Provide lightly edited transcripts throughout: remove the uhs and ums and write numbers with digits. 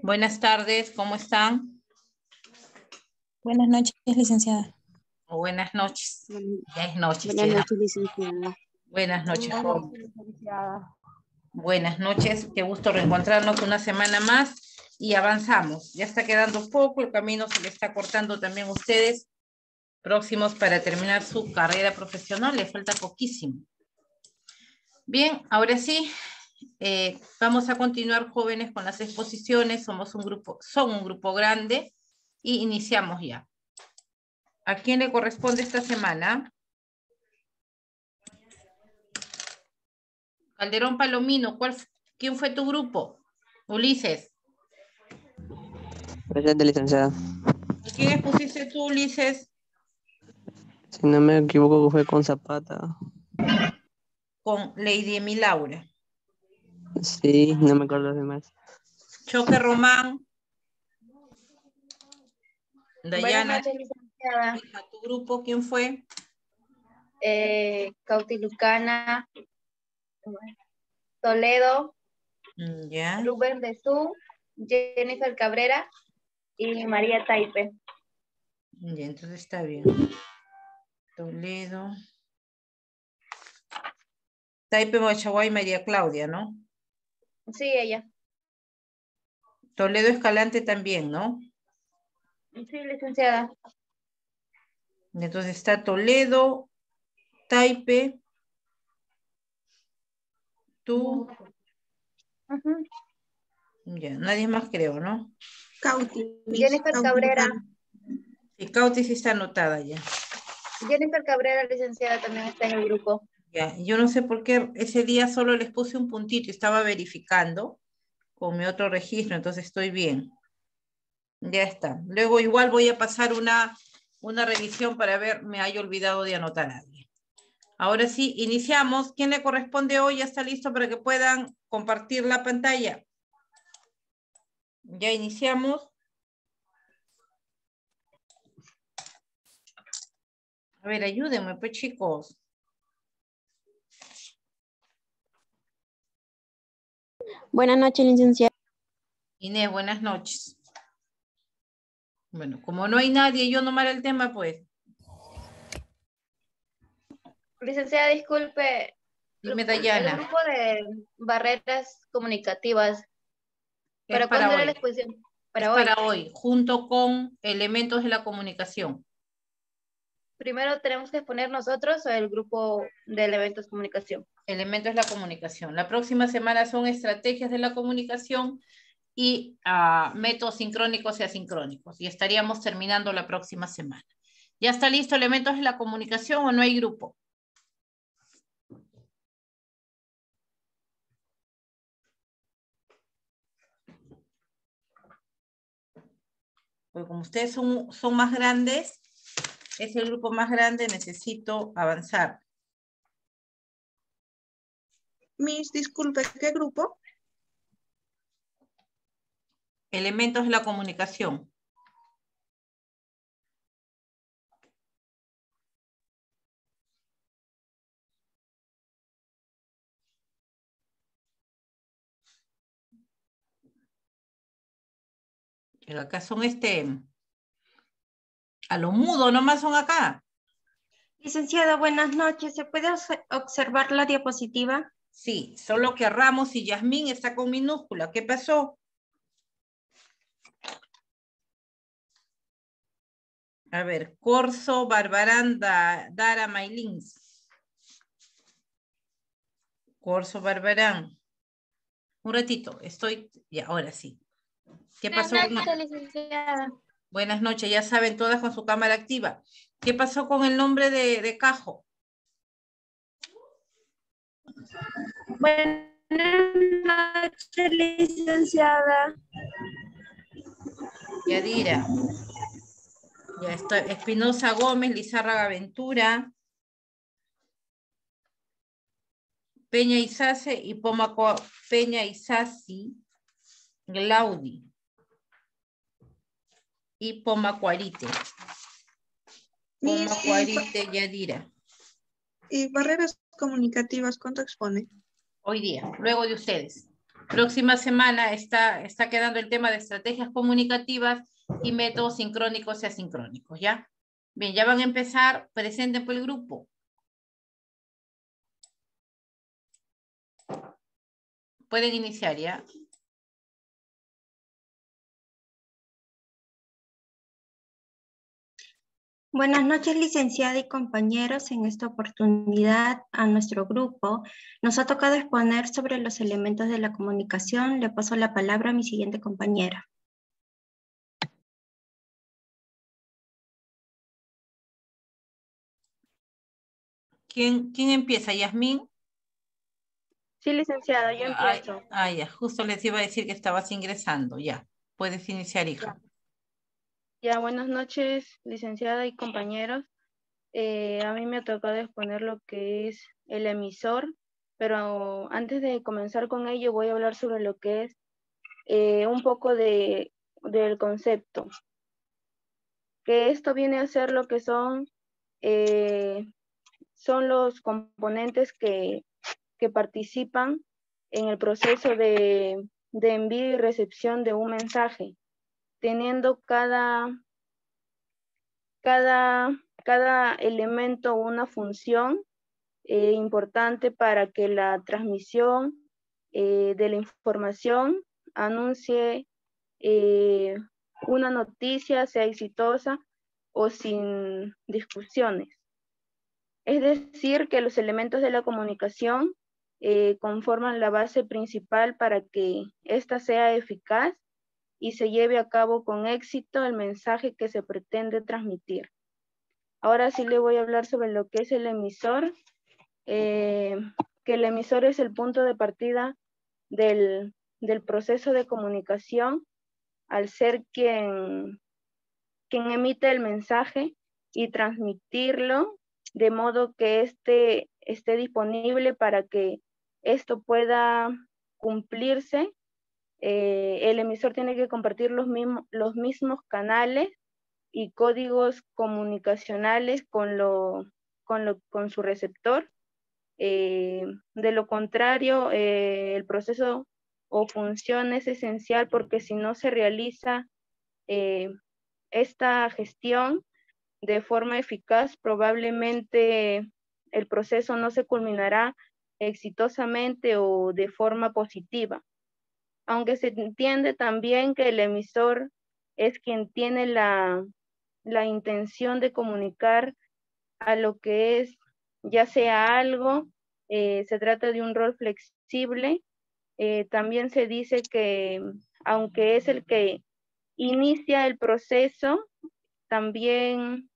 Buenas tardes, ¿cómo están? Buenas noches, licenciada. O buenas noches. Ya es noche. Buenas noches, licenciada. Buenas noches, Buenas joven. noches, licenciada. Buenas noches, qué gusto reencontrarnos una semana más y avanzamos. Ya está quedando poco, el camino se le está cortando también a ustedes, próximos para terminar su carrera profesional, les falta poquísimo. Bien, ahora sí, vamos a continuar, jóvenes, con las exposiciones. Son un grupo grande y iniciamos ya. ¿A quién le corresponde esta semana? Calderón Palomino, ¿quién fue tu grupo? Ulises. Presente, licenciada. ¿A quién expusiste tú, Ulises? Si no me equivoco, fue con Zapata. Con Lady Emilaura. Sí, no me acuerdo los demás. Choque Román. Buenas Dayana. noches, licenciada. ¿A tu grupo quién fue? Cautilucana, Toledo, Ya. Rubén Besú, Jennifer Cabrera y María Taipe. Ya, entonces está bien. Toledo. Taipe, Mochaguay, María Claudia, ¿no? Sí, ella. Toledo Escalante también, ¿no? Sí, licenciada. Entonces está Toledo, Taipe, tú. Ujú. Ya, nadie más creo, ¿no? Jennifer Cabrera. Sí, Cauti sí está anotada ya. Jennifer Cabrera, licenciada, también está en el grupo. Ya, yo no sé por qué ese día solo les puse un puntito y estaba verificando con mi otro registro, entonces estoy bien. Ya está. Luego igual voy a pasar una revisión para ver, me haya olvidado de anotar a alguien. Ahora sí, iniciamos. ¿Quién le corresponde hoy? ¿Ya está listo para que puedan compartir la pantalla? Ya iniciamos. A ver, ayúdenme, pues, chicos. Buenas noches, licenciada. Inés, buenas noches. Bueno, como no hay nadie, yo nomás el tema, pues. Licenciada, disculpe. Dime, El Dayana. grupo de barreras comunicativas. Es ¿Para para cuándo era la hoy. exposición? Es Para hoy. para hoy, junto con elementos de la comunicación. Primero tenemos que exponer nosotros o el grupo de eventos comunicación. Elementos de la comunicación. La próxima semana son estrategias de la comunicación y métodos sincrónicos y asincrónicos. Y estaríamos terminando la próxima semana. ¿Ya está listo elementos de la comunicación o no hay grupo? Porque como ustedes son más grandes, es el grupo más grande, necesito avanzar. Miss, disculpe, ¿qué grupo? Elementos de la comunicación. Pero acá son a lo mudo, nomás son acá. Licenciada, buenas noches. ¿Se puede observar la diapositiva? Sí, solo que Ramos y Yasmín está con minúscula. ¿Qué pasó? A ver, Corso, Barbarán, Dara, Maylins. Corso, Barbarán. Un ratito, ya, ahora sí. ¿Qué pasó? Buenas noches, licenciada. Buenas noches, ya saben todas con su cámara activa. ¿Qué pasó con el nombre de Cajo? Buenas noches, licenciada. Yadira. Ya está. Espinosa Gómez, Lizárraga Ventura. Peña Isace y Peña Isasi, Glaudi. Y Pomacuarite. Pomacuarite, Yadira. Y barreras comunicativas, ¿cuánto expone? Hoy día, luego de ustedes. Próxima semana está quedando el tema de estrategias comunicativas y métodos sincrónicos y asincrónicos, ¿ya? Bien, ya van a empezar, presenten por el grupo. Pueden iniciar, ¿ya? Buenas noches, licenciada y compañeros. En esta oportunidad a nuestro grupo nos ha tocado exponer sobre los elementos de la comunicación. Le paso la palabra a mi siguiente compañera. ¿Quién empieza? ¿Yasmín? Sí, licenciada, yo empiezo. Ya, justo les iba a decir que estabas ingresando, ya. Puedes iniciar, hija. Ya, buenas noches, licenciada y compañeros. A mí me ha tocado exponer lo que es el emisor, pero antes de comenzar con ello voy a hablar sobre lo que es un poco del concepto. Que esto viene a ser lo que son los componentes que participan en el proceso de envío y recepción de un mensaje, teniendo cada elemento una función importante para que la transmisión de la información anuncie una noticia, sea exitosa o sin discusiones. Es decir, que los elementos de la comunicación conforman la base principal para que ésta sea eficaz y se lleve a cabo con éxito el mensaje que se pretende transmitir. Ahora sí le voy a hablar sobre lo que es el emisor, que el emisor es el punto de partida del proceso de comunicación, al ser quien emite el mensaje y transmitirlo de modo que éste esté disponible para que esto pueda cumplirse. El emisor tiene que compartir los mismos canales y códigos comunicacionales con su receptor. De lo contrario, el proceso o función es esencial, porque si no se realiza esta gestión de forma eficaz, probablemente el proceso no se culminará exitosamente o de forma positiva. Aunque se entiende también que el emisor es quien tiene la intención de comunicar a lo que es, ya sea algo, se trata de un rol flexible. También se dice que aunque es el que inicia el proceso, también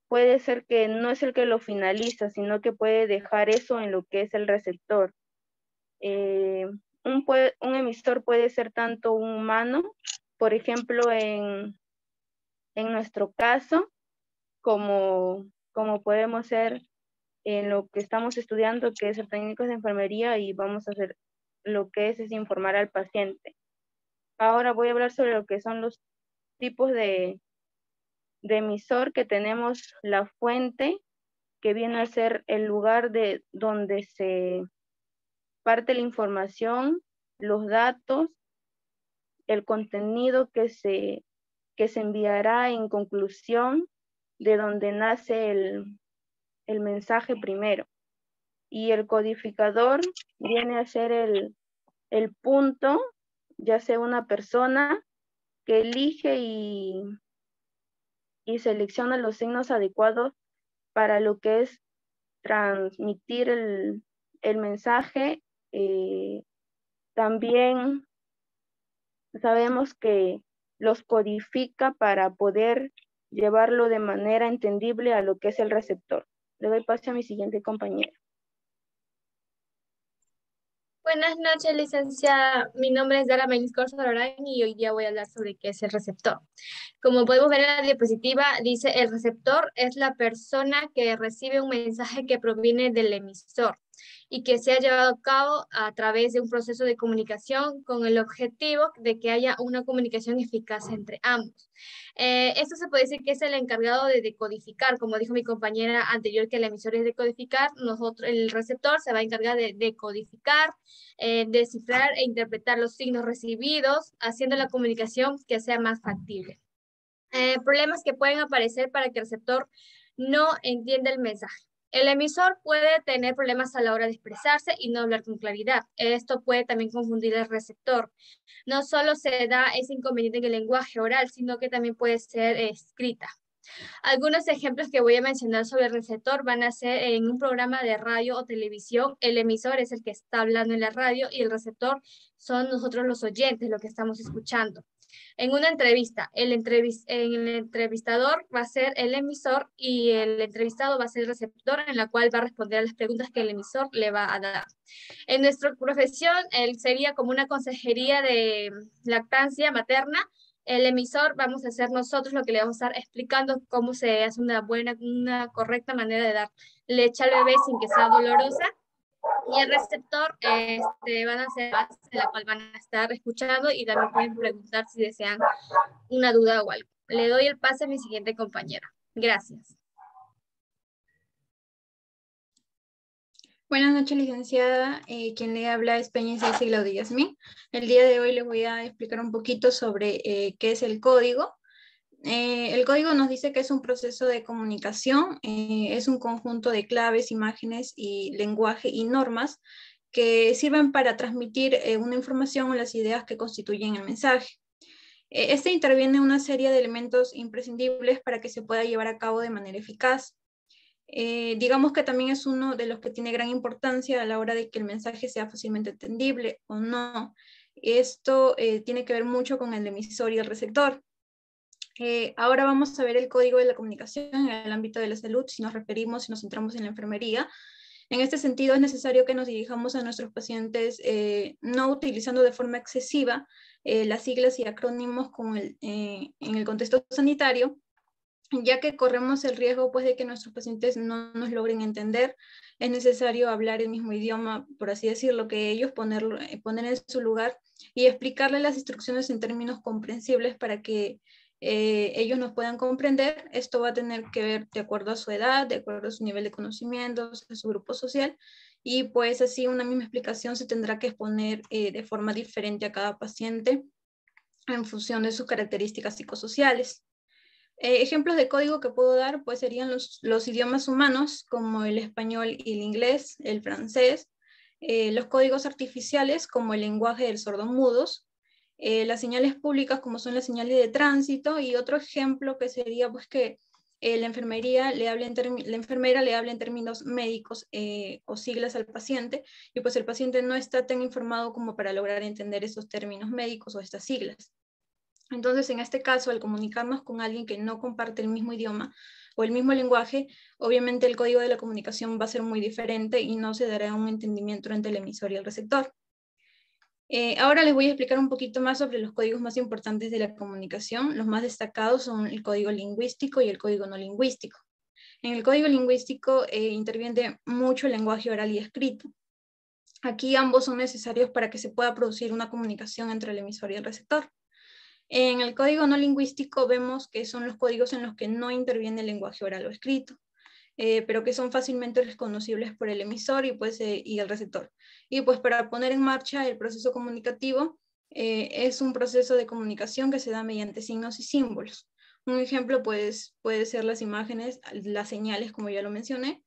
puede ser que no es el que lo finaliza, sino que puede dejar eso en lo que es el receptor. Un emisor puede ser tanto un humano, por ejemplo, en nuestro caso, como podemos ser en lo que estamos estudiando, que es el técnico de enfermería, y vamos a hacer lo que es informar al paciente. Ahora voy a hablar sobre lo que son los tipos de emisor, que tenemos la fuente, que viene a ser el lugar de donde se parte la información, los datos, el contenido que se enviará en conclusión, de donde nace el mensaje primero. Y el codificador viene a ser el punto, ya sea una persona que elige y selecciona los signos adecuados para lo que es transmitir el mensaje. También sabemos que los codifica para poder llevarlo de manera entendible a lo que es el receptor. Le doy paso a mi siguiente compañera. Buenas noches, licenciada. Mi nombre es Dara Meniscorzo Lorán y hoy día voy a hablar sobre qué es el receptor. Como podemos ver en la diapositiva, dice: el receptor es la persona que recibe un mensaje que proviene del emisor. y que se ha llevado a cabo a través de un proceso de comunicación con el objetivo de que haya una comunicación eficaz entre ambos. Esto se puede decir que es el encargado de decodificar, como dijo mi compañera anterior, que el emisor es decodificar, el receptor se va a encargar de decodificar, descifrar e interpretar los signos recibidos, haciendo la comunicación que sea más factible. Problemas que pueden aparecer para que el receptor no entienda el mensaje. El emisor puede tener problemas a la hora de expresarse y no hablar con claridad. Esto puede también confundir al receptor. No solo se da ese inconveniente en el lenguaje oral, sino que también puede ser escrita. Algunos ejemplos que voy a mencionar sobre el receptor van a ser en un programa de radio o televisión. El emisor es el que está hablando en la radio y el receptor son nosotros los oyentes, lo que estamos escuchando. En una entrevista, el entrevistador va a ser el emisor y el entrevistado va a ser el receptor, en la cual va a responder a las preguntas que el emisor le va a dar. En nuestra profesión, él sería como una consejería de lactancia materna. El emisor vamos a hacer nosotros lo que le vamos a estar explicando cómo se hace una correcta manera de dar leche al bebé sin que sea dolorosa. Y el receptor van a ser bases en la cual van a estar escuchando y también pueden preguntar si desean una duda o algo. Le doy el pase a mi siguiente compañera. Gracias. Buenas noches, licenciada. Quien le habla es Peña Ceci Claudia Yasmín. El día de hoy les voy a explicar un poquito sobre qué es el código. El código nos dice que es un proceso de comunicación, es un conjunto de claves, imágenes y lenguaje y normas que sirven para transmitir una información o las ideas que constituyen el mensaje. Este interviene en una serie de elementos imprescindibles para que se pueda llevar a cabo de manera eficaz. Digamos que también es uno de los que tiene gran importancia a la hora de que el mensaje sea fácilmente entendible o no. Esto tiene que ver mucho con el emisor y el receptor. Ahora vamos a ver el código de la comunicación en el ámbito de la salud, si nos centramos en la enfermería. En este sentido, es necesario que nos dirijamos a nuestros pacientes no utilizando de forma excesiva las siglas y acrónimos en el contexto sanitario, ya que corremos el riesgo pues, de que nuestros pacientes no nos logren entender. Es necesario hablar el mismo idioma, por así decirlo, que ellos, poner en su lugar y explicarles las instrucciones en términos comprensibles para que ellos nos puedan comprender. Esto va a tener que ver de acuerdo a su edad, de acuerdo a su nivel de conocimientos, a su grupo social, y pues así una misma explicación se tendrá que exponer de forma diferente a cada paciente en función de sus características psicosociales. Ejemplos de código que puedo dar pues serían los idiomas humanos como el español y el inglés, el francés, los códigos artificiales como el lenguaje del sordomudos, las señales públicas como son las señales de tránsito, y otro ejemplo que sería pues que la enfermera le hable en términos médicos o siglas al paciente, y pues el paciente no está tan informado como para lograr entender esos términos médicos o estas siglas. Entonces, en este caso, al comunicarnos con alguien que no comparte el mismo idioma o el mismo lenguaje, obviamente el código de la comunicación va a ser muy diferente y no se dará un entendimiento entre el emisor y el receptor. Ahora les voy a explicar un poquito más sobre los códigos más importantes de la comunicación. Los más destacados son el código lingüístico y el código no lingüístico. En el código lingüístico interviene mucho el lenguaje oral y escrito. Aquí ambos son necesarios para que se pueda producir una comunicación entre el emisor y el receptor. En el código no lingüístico vemos que son los códigos en los que no interviene el lenguaje oral o escrito, pero que son fácilmente reconocibles por el emisor y el receptor. Y pues para poner en marcha el proceso comunicativo, es un proceso de comunicación que se da mediante signos y símbolos. Un ejemplo pues, puede ser las imágenes, las señales, como ya lo mencioné.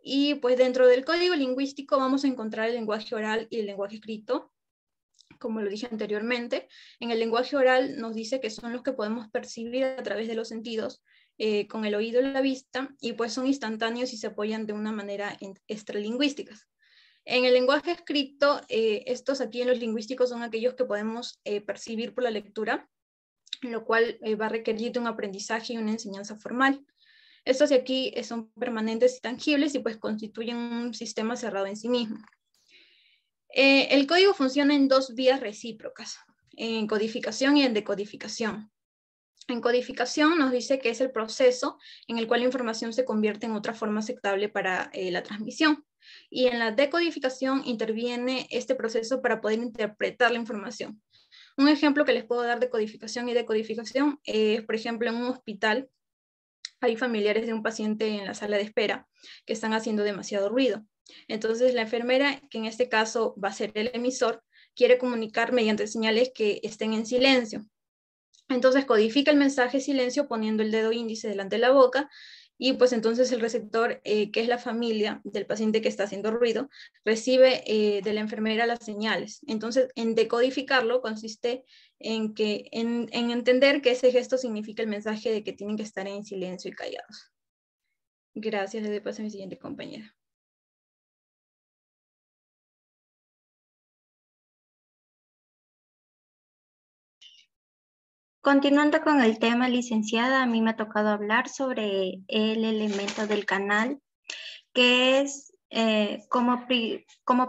Y pues dentro del código lingüístico vamos a encontrar el lenguaje oral y el lenguaje escrito. Como lo dije anteriormente, en el lenguaje oral nos dice que son los que podemos percibir a través de los sentidos, con el oído y la vista, y pues son instantáneos y se apoyan de una manera extralingüísticas. En el lenguaje escrito, estos aquí en los lingüísticos son aquellos que podemos percibir por la lectura, lo cual va a requerir de un aprendizaje y una enseñanza formal. Estos de aquí son permanentes y tangibles y pues constituyen un sistema cerrado en sí mismo. El código funciona en dos vías recíprocas, en codificación y en decodificación. En codificación nos dice que es el proceso en el cual la información se convierte en otra forma aceptable para la transmisión. Y en la decodificación interviene este proceso para poder interpretar la información. Un ejemplo que les puedo dar de codificación y decodificación es, por ejemplo, en un hospital hay familiares de un paciente en la sala de espera que están haciendo demasiado ruido. Entonces la enfermera, que en este caso va a ser el emisor, quiere comunicar mediante señales que estén en silencio. Entonces codifica el mensaje silencio poniendo el dedo índice delante de la boca y pues entonces el receptor, que es la familia del paciente que está haciendo ruido, recibe de la enfermera las señales. Entonces en decodificarlo consiste en entender que ese gesto significa el mensaje de que tienen que estar en silencio y callados. Gracias, le doy paso a mi siguiente compañera. Continuando con el tema, licenciada, a mí me ha tocado hablar sobre el elemento del canal, que es, como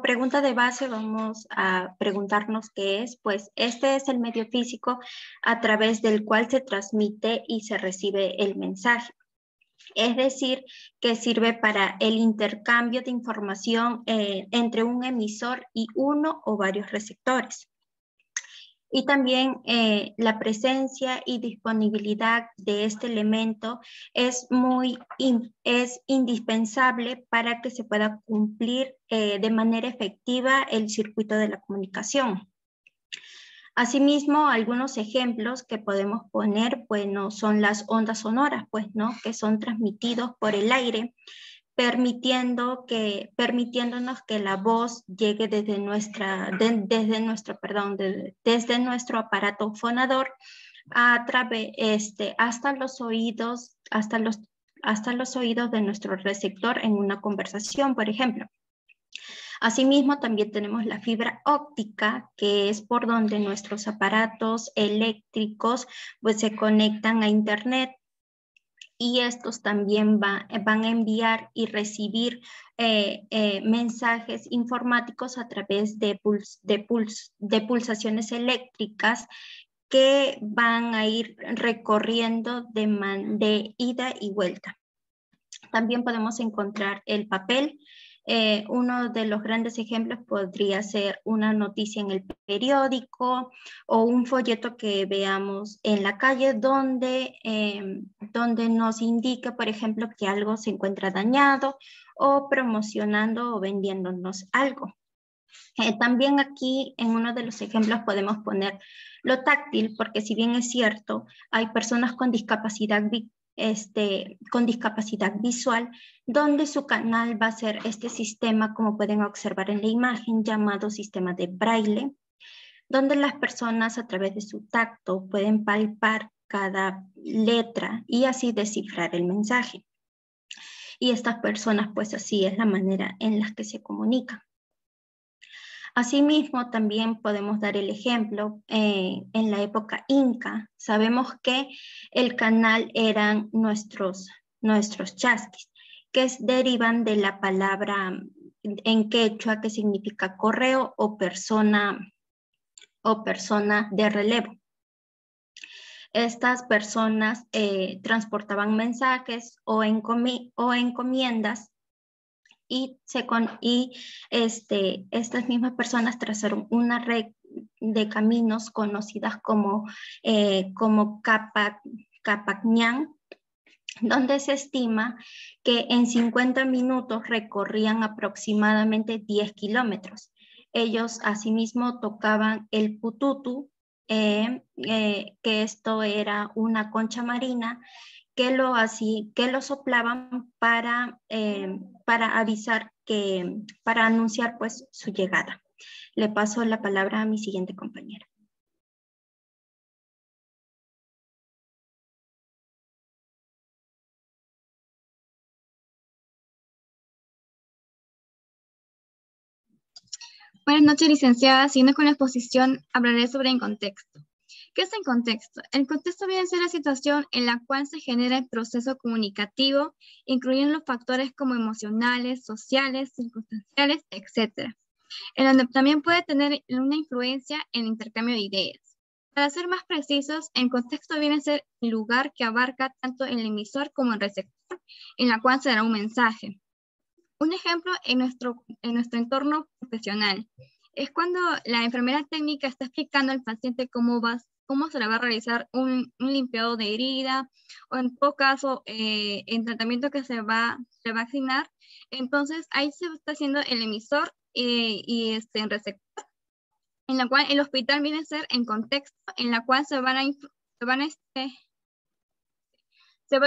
pregunta de base, vamos a preguntarnos qué es. Pues este es el medio físico a través del cual se transmite y se recibe el mensaje. Es decir, que sirve para el intercambio de información entre un emisor y uno o varios receptores. Y también la presencia y disponibilidad de este elemento es indispensable para que se pueda cumplir de manera efectiva el circuito de la comunicación. Asimismo, algunos ejemplos que podemos poner, bueno, son las ondas sonoras, pues, ¿no? Que son transmitidos por el aire, permitiéndonos que la voz llegue desde nuestro aparato fonador hasta los oídos de nuestro receptor en una conversación, por ejemplo. Asimismo, también tenemos la fibra óptica, que es por donde nuestros aparatos eléctricos pues, se conectan a Internet. Y estos también van a enviar y recibir mensajes informáticos a través de pulsaciones eléctricas que van a ir recorriendo de ida y vuelta. También podemos encontrar el papel. Uno de los grandes ejemplos podría ser una noticia en el periódico o un folleto que veamos en la calle donde nos indique, por ejemplo, que algo se encuentra dañado o promocionando o vendiéndonos algo. También aquí en uno de los ejemplos podemos poner lo táctil, porque si bien es cierto, hay personas con discapacidad visual, donde su canal va a ser este sistema, como pueden observar en la imagen, llamado sistema de braille, donde las personas a través de su tacto pueden palpar cada letra y así descifrar el mensaje. Y estas personas, pues así es la manera en la que se comunican. Asimismo, también podemos dar el ejemplo, en la época inca, sabemos que el canal eran nuestros chasquis, que derivan de la palabra en quechua que significa correo o persona de relevo. Estas personas transportaban mensajes o encomiendas y estas mismas personas trazaron una red de caminos conocidas como Capacñán, donde se estima que en 50 minutos recorrían aproximadamente 10 kilómetros. Ellos asimismo tocaban el pututu, que esto era una concha marina, que lo soplaban para avisar para anunciar pues su llegada. Le paso la palabra a mi siguiente compañera. Buenas noches, licenciada. Siguiendo con la exposición, hablaré sobre el contexto. ¿Qué es el contexto? El contexto viene a ser la situación en la cual se genera el proceso comunicativo, incluyendo los factores como emocionales, sociales, circunstanciales, etc., en donde también puede tener una influencia en el intercambio de ideas. Para ser más precisos, el contexto viene a ser el lugar que abarca tanto el emisor como el receptor, en la cual se dará un mensaje. Un ejemplo en nuestro entorno profesional es cuando la enfermera técnica está explicando al paciente cómo se le va a realizar un limpiado de herida, o en todo caso, en tratamiento que se va a asignar. Entonces, ahí se está haciendo el emisor y el receptor, en la cual el hospital viene a ser en contexto, en la cual se va a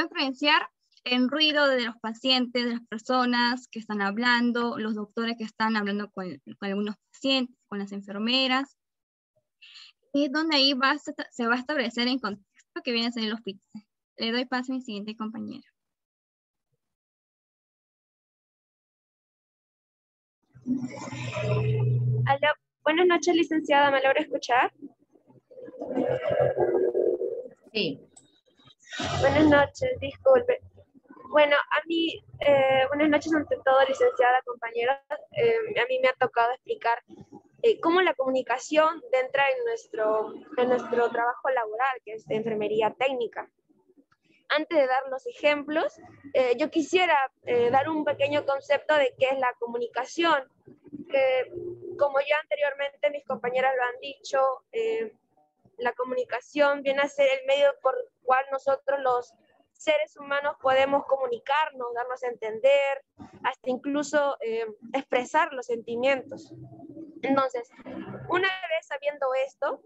influenciar el ruido de los pacientes, de las personas que están hablando, los doctores que están hablando con algunos pacientes, con las enfermeras. Es donde ahí se va a establecer en contexto que viene a ser el hospital. Le doy paso a mi siguiente compañera. Aló. Buenas noches, licenciada. ¿Me logra escuchar? Sí. Buenas noches, disculpe. Bueno, a mí, buenas noches ante todo, licenciada, compañera. A mí me ha tocado explicar cómo la comunicación entra en nuestro trabajo laboral, que es de enfermería técnica. Antes de dar los ejemplos, yo quisiera dar un pequeño concepto de qué es la comunicación, que como ya anteriormente mis compañeras lo han dicho, la comunicación viene a ser el medio por el cual nosotros los seres humanos podemos comunicarnos, darnos a entender, hasta incluso expresar los sentimientos. Entonces, una vez sabiendo esto,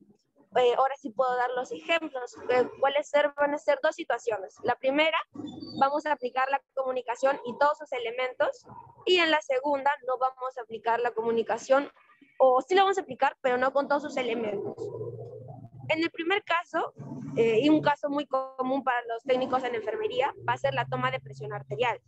ahora sí puedo dar los ejemplos. Van a ser dos situaciones. La primera, vamos a aplicar la comunicación y todos sus elementos, y en la segunda no vamos a aplicar la comunicación, o sí la vamos a aplicar, pero no con todos sus elementos. En el primer caso, y un caso muy común para los técnicos en enfermería, va a ser la toma de presión arterial.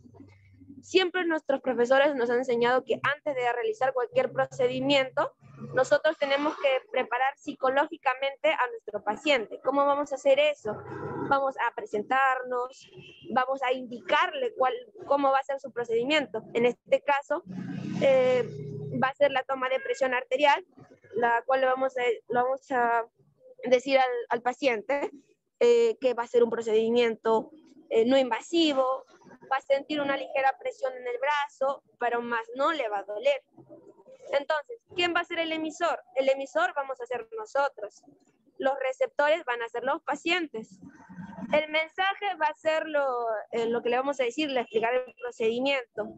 Siempre nuestros profesores nos han enseñado que antes de realizar cualquier procedimiento, nosotros tenemos que preparar psicológicamente a nuestro paciente. ¿Cómo vamos a hacer eso? Vamos a presentarnos, vamos a indicarle cómo va a ser su procedimiento. En este caso, va a ser la toma de presión arterial, la cual lo vamos a decir al paciente que va a ser un procedimiento no invasivo, va a sentir una ligera presión en el brazo, pero más no le va a doler. Entonces, ¿quién va a ser el emisor? El emisor vamos a ser nosotros. Los receptores van a ser los pacientes. El mensaje va a ser lo que le vamos a decir, explicar el procedimiento.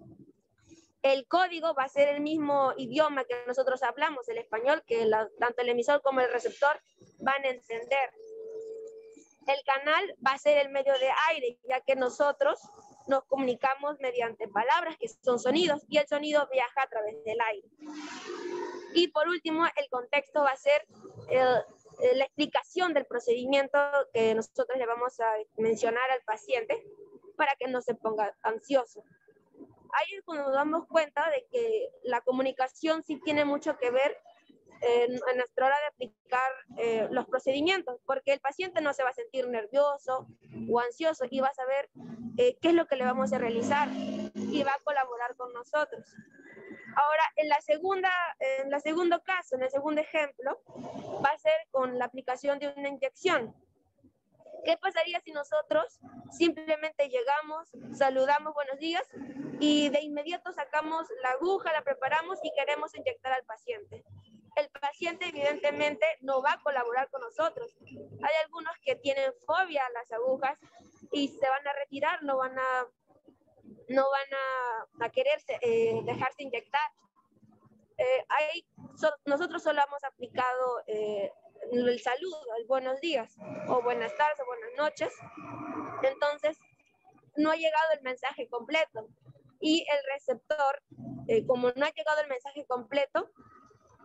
El código va a ser el mismo idioma que nosotros hablamos, el español, que tanto el emisor como el receptor van a entender. El canal va a ser el medio de aire, ya que nosotros nos comunicamos mediante palabras, que son sonidos, y el sonido viaja a través del aire. Y por último, el contexto va a ser la explicación del procedimiento que nosotros le vamos a mencionar al paciente para que no se ponga ansioso. Ahí es cuando nos damos cuenta de que la comunicación sí tiene mucho que ver en nuestra hora de aplicar los procedimientos, porque el paciente no se va a sentir nervioso o ansioso y va a saber qué es lo que le vamos a realizar y va a colaborar con nosotros. Ahora, en el segundo ejemplo, va a ser con la aplicación de una inyección. ¿Qué pasaría si nosotros simplemente llegamos, saludamos buenos días y de inmediato sacamos la aguja, la preparamos y queremos inyectar al paciente? El paciente evidentemente no va a colaborar con nosotros. Hay algunos que tienen fobia a las agujas y se van a retirar, no van a querer dejarse inyectar. Nosotros solo hemos aplicado el saludo, el buenos días, o buenas tardes, o buenas noches. Entonces, no ha llegado el mensaje completo. Y el receptor, como no ha llegado el mensaje completo,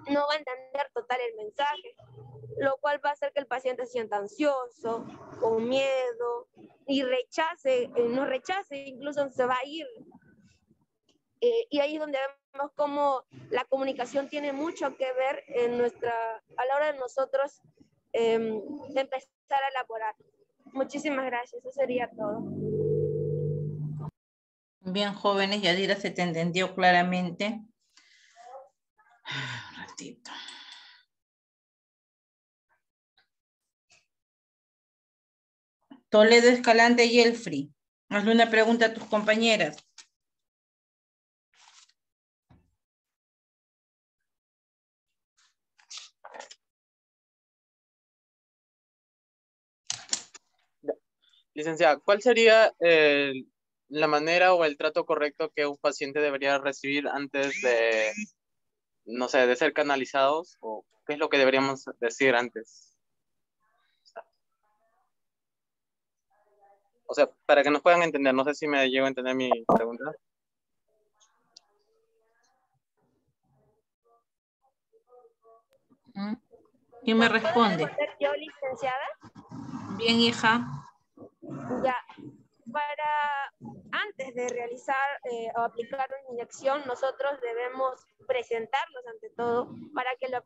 no va a entender total el mensaje, lo cual va a hacer que el paciente se sienta ansioso, con miedo, y no rechace, incluso se va a ir. Y ahí es donde vemos cómo la comunicación tiene mucho que ver a la hora de nosotros empezar a elaborar. Muchísimas gracias, eso sería todo. Bien, jóvenes, Yadira, se te entendió claramente. Un ratito. Toledo, Escalante y Elfri. Hazle una pregunta a tus compañeras. Licenciada, ¿cuál sería la manera o el trato correcto que un paciente debería recibir antes de, no sé, de ser canalizados? ¿O qué es lo que deberíamos decir antes? O sea, para que nos puedan entender, no sé si me llego a entender mi pregunta. ¿Quién me ¿Puedo responde? responder yo, licenciada? Bien, hija. Ya. Para antes de realizar o aplicar una inyección, nosotros debemos presentarlos ante todo para que la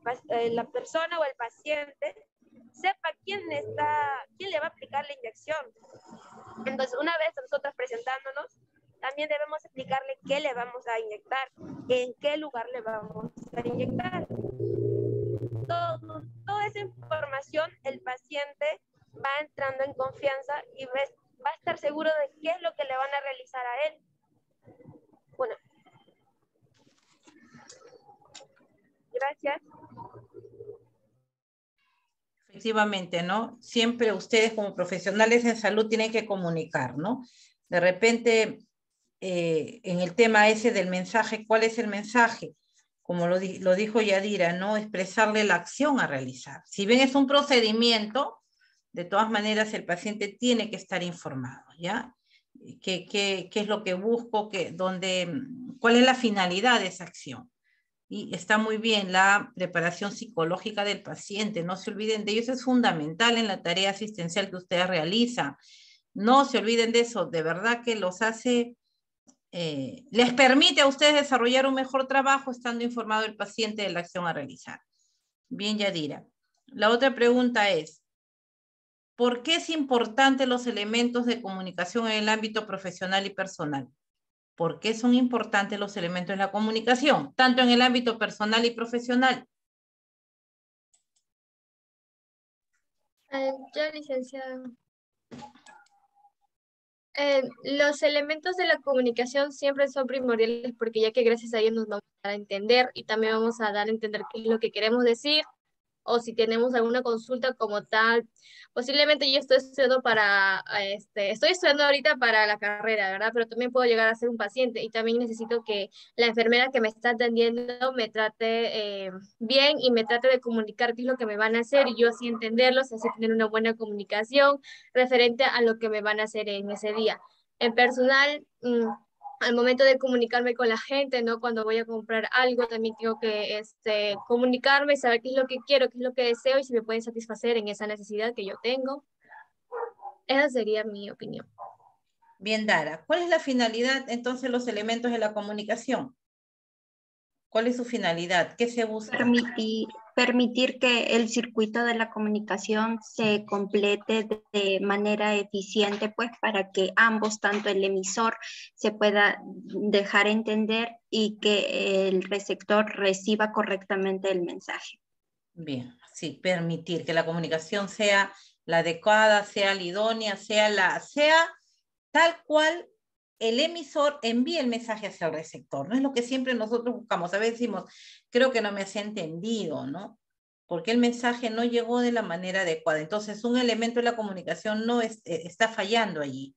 persona o el paciente sepa quién le va a aplicar la inyección. Entonces, una vez nosotros presentándonos, también debemos explicarle qué le vamos a inyectar, en qué lugar le vamos a inyectar. Toda esa información el paciente va entrando en confianza y va a estar seguro de qué es lo que le van a realizar a él. Bueno. Gracias. Efectivamente, ¿no? Siempre ustedes como profesionales en salud tienen que comunicar, ¿no? De repente, en el tema ese del mensaje, ¿cuál es el mensaje? Como lo dijo Yadira, ¿no? Expresarle la acción a realizar. Si bien es un procedimiento, de todas maneras el paciente tiene que estar informado, ¿ya? ¿Qué es lo que busco? ¿Cuál es la finalidad de esa acción? Y está muy bien la preparación psicológica del paciente, no se olviden de ello, eso es fundamental en la tarea asistencial que ustedes realizan. No se olviden de eso, de verdad que los hace, les permite a ustedes desarrollar un mejor trabajo estando informado el paciente de la acción a realizar. Bien, Yadira. La otra pregunta es, ¿por qué es importante los elementos de comunicación en el ámbito profesional y personal? ¿Por qué son importantes los elementos de la comunicación, tanto en el ámbito personal y profesional? Ya, licenciada. Los elementos de la comunicación siempre son primordiales porque ya que gracias a ellos nos vamos a dar a entender y también vamos a dar a entender qué es lo que queremos decir o si tenemos alguna consulta como tal. Posiblemente yo estoy estudiando ahorita para la carrera, ¿verdad? Pero también puedo llegar a ser un paciente y también necesito que la enfermera que me está atendiendo me trate bien y me trate de comunicar qué es lo que me van a hacer y yo así entenderlos, así tener una buena comunicación referente a lo que me van a hacer en ese día. En personal, al momento de comunicarme con la gente, ¿no? Cuando voy a comprar algo, también tengo que comunicarme, saber qué es lo que quiero, qué es lo que deseo y si me pueden satisfacer en esa necesidad que yo tengo. Esa sería mi opinión. Bien, Dara. ¿Cuál es la finalidad, entonces, los elementos de la comunicación? ¿Cuál es su finalidad? ¿Qué se busca? Permitir que el circuito de la comunicación se complete de manera eficiente, pues para que ambos, tanto el emisor, se pueda dejar entender y que el receptor reciba correctamente el mensaje. Bien, sí, permitir que la comunicación sea la adecuada, sea la idónea, sea tal cual el emisor envía el mensaje hacia el receptor. No es lo que siempre nosotros buscamos. A veces decimos, creo que no me has entendido, ¿no? Porque el mensaje no llegó de la manera adecuada. Entonces, un elemento de la comunicación no está fallando allí.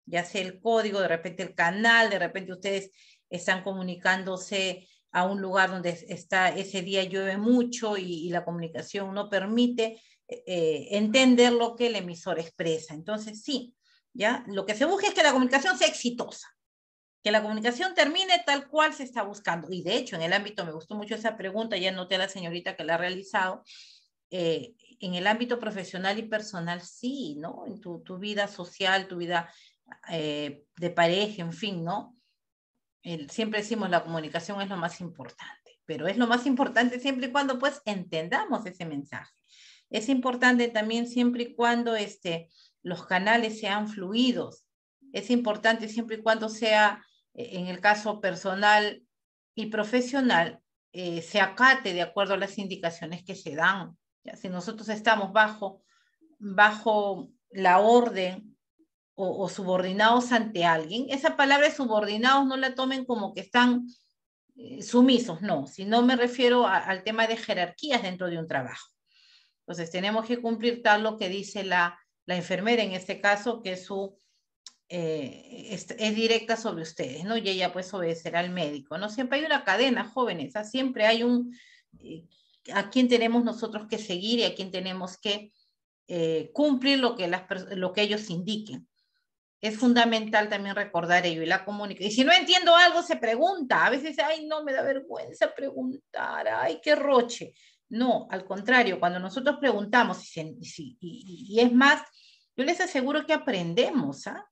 Ya sea el código, de repente el canal, de repente ustedes están comunicándose a un lugar donde ese día llueve mucho y la comunicación no permite entender lo que el emisor expresa. Entonces, sí, ¿ya? Lo que se busca es que la comunicación sea exitosa, que la comunicación termine tal cual se está buscando. Y de hecho, en el ámbito, me gustó mucho esa pregunta, ya noté a la señorita que la ha realizado, en el ámbito profesional y personal, sí, ¿no? En tu vida social, tu vida de pareja, en fin, ¿no? Siempre decimos la comunicación es lo más importante, pero es lo más importante siempre y cuando pues entendamos ese mensaje. Es importante también siempre y cuando los canales sean fluidos. Es importante siempre y cuando sea, en el caso personal y profesional, se acate de acuerdo a las indicaciones que se dan. ¿Ya? Si nosotros estamos bajo la orden o subordinados ante alguien, esa palabra de subordinados no la tomen como que están sumisos, no, sino me refiero al tema de jerarquías dentro de un trabajo. Entonces tenemos que cumplir tal lo que dice la la enfermera en este caso, que es directa sobre ustedes, ¿no? Y ella pues obedecerá al médico, ¿no? Siempre hay una cadena, jóvenes, siempre hay a quien tenemos nosotros que seguir y a quien tenemos que cumplir lo que ellos indiquen. Es fundamental también recordar ello y la comunicación. Y si no entiendo algo, se pregunta. A veces, ay, no, me da vergüenza preguntar, ay, qué roche. No, al contrario, cuando nosotros preguntamos, y es más, yo les aseguro que aprendemos, ¿ah?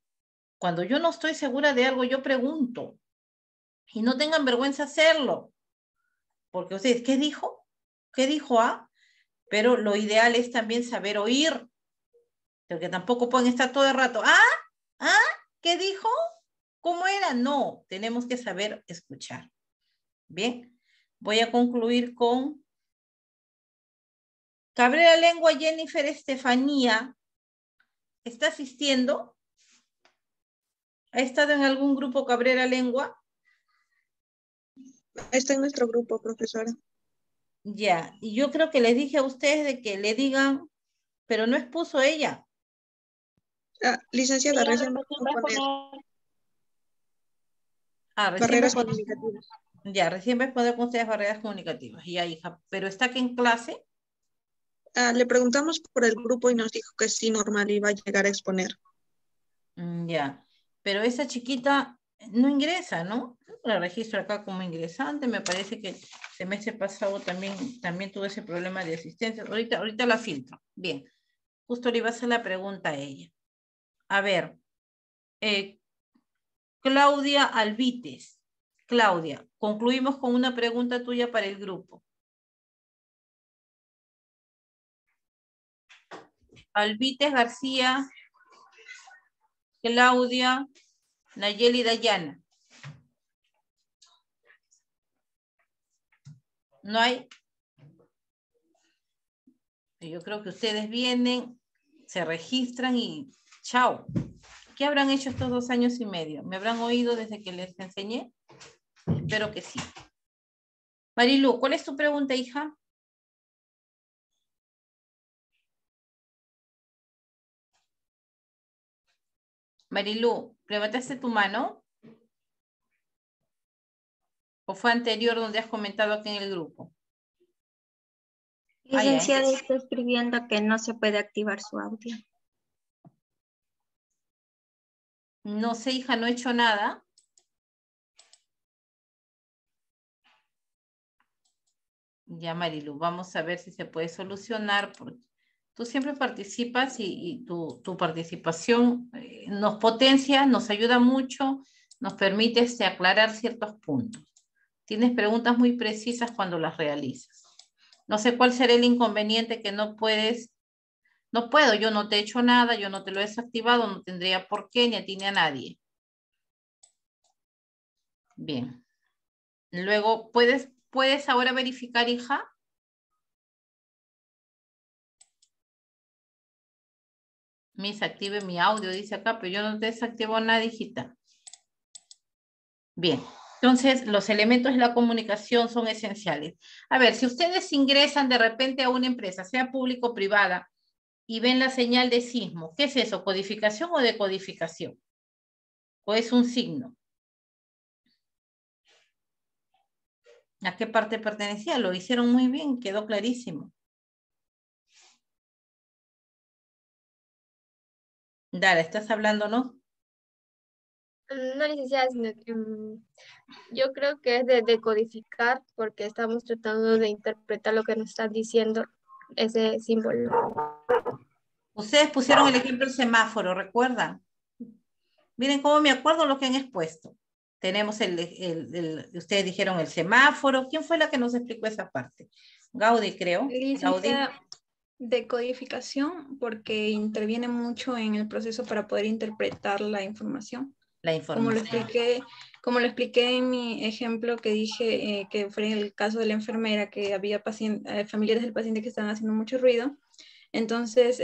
Cuando yo no estoy segura de algo, yo pregunto. Y no tengan vergüenza hacerlo. Porque ustedes, ¿qué dijo? ¿Qué dijo? ¿Ah? Pero lo ideal es también saber oír. Porque tampoco pueden estar todo el rato, ¿qué dijo? ¿Cómo era? No, tenemos que saber escuchar. Bien, voy a concluir con Cabrera Lengua Jennifer Estefanía. ¿Está asistiendo? ¿Ha estado en algún grupo Cabrera Lengua? Está en nuestro grupo, profesora. Ya, y yo creo que les dije a ustedes de que le digan, pero no expuso ella. Licenciada, recién va a poner barreras comunicativas. Ya, recién va a exponer con ustedes barreras comunicativas. Ya, hija, pero ¿está aquí en clase? Le preguntamos por el grupo y nos dijo que sí, normal, iba a llegar a exponer. Ya, pero esa chiquita no ingresa, ¿no? La registro acá como ingresante, me parece que el semestre pasado también tuve ese problema de asistencia. Ahorita la filtro. Bien, justo le iba a hacer la pregunta a ella. A ver, Claudia Alvites. Claudia, concluimos con una pregunta tuya para el grupo. Alvites García, Claudia, Nayeli Dayana. ¿No hay? Yo creo que ustedes vienen, se registran y chao. ¿Qué habrán hecho estos 2 años y medio? ¿Me habrán oído desde que les enseñé? Espero que sí. Marilu, ¿cuál es tu pregunta, hija? Marilu, ¿levantaste tu mano? ¿O fue anterior donde has comentado aquí en el grupo? Licenciada, está escribiendo que no se puede activar su audio. No sé, hija, no he hecho nada. Ya, Marilu, vamos a ver si se puede solucionar. Porque tú siempre participas y tu participación nos potencia, nos ayuda mucho, nos permite aclarar ciertos puntos. Tienes preguntas muy precisas cuando las realizas. No sé cuál será el inconveniente que no puedes. No puedo, yo no te he hecho nada, yo no te lo he desactivado, no tendría por qué, ni a ti ni a nadie. Bien. Luego, ¿puedes ahora verificar, hija? Me desactive mi audio, dice acá, pero yo no te desactivo nada, hijita. Bien. Entonces, los elementos de la comunicación son esenciales. A ver, si ustedes ingresan de repente a una empresa, sea pública o privada, y ven la señal de sismo, ¿qué es eso? ¿Codificación o decodificación? ¿O es un signo? ¿A qué parte pertenecía? Lo hicieron muy bien, quedó clarísimo. Dara, ¿estás hablando, no? No, licenciada, sino que yo creo que es de decodificar porque estamos tratando de interpretar lo que nos están diciendo ese símbolo. Ustedes pusieron el ejemplo del semáforo, ¿recuerdan? Miren cómo me acuerdo lo que han expuesto. Tenemos ustedes dijeron el semáforo. ¿Quién fue la que nos explicó esa parte? Gaudí, creo. Licenciada, decodificación porque interviene mucho en el proceso para poder interpretar la información. Como lo expliqué en mi ejemplo que dije que fue en el caso de la enfermera, que había familiares del paciente que estaban haciendo mucho ruido. Entonces,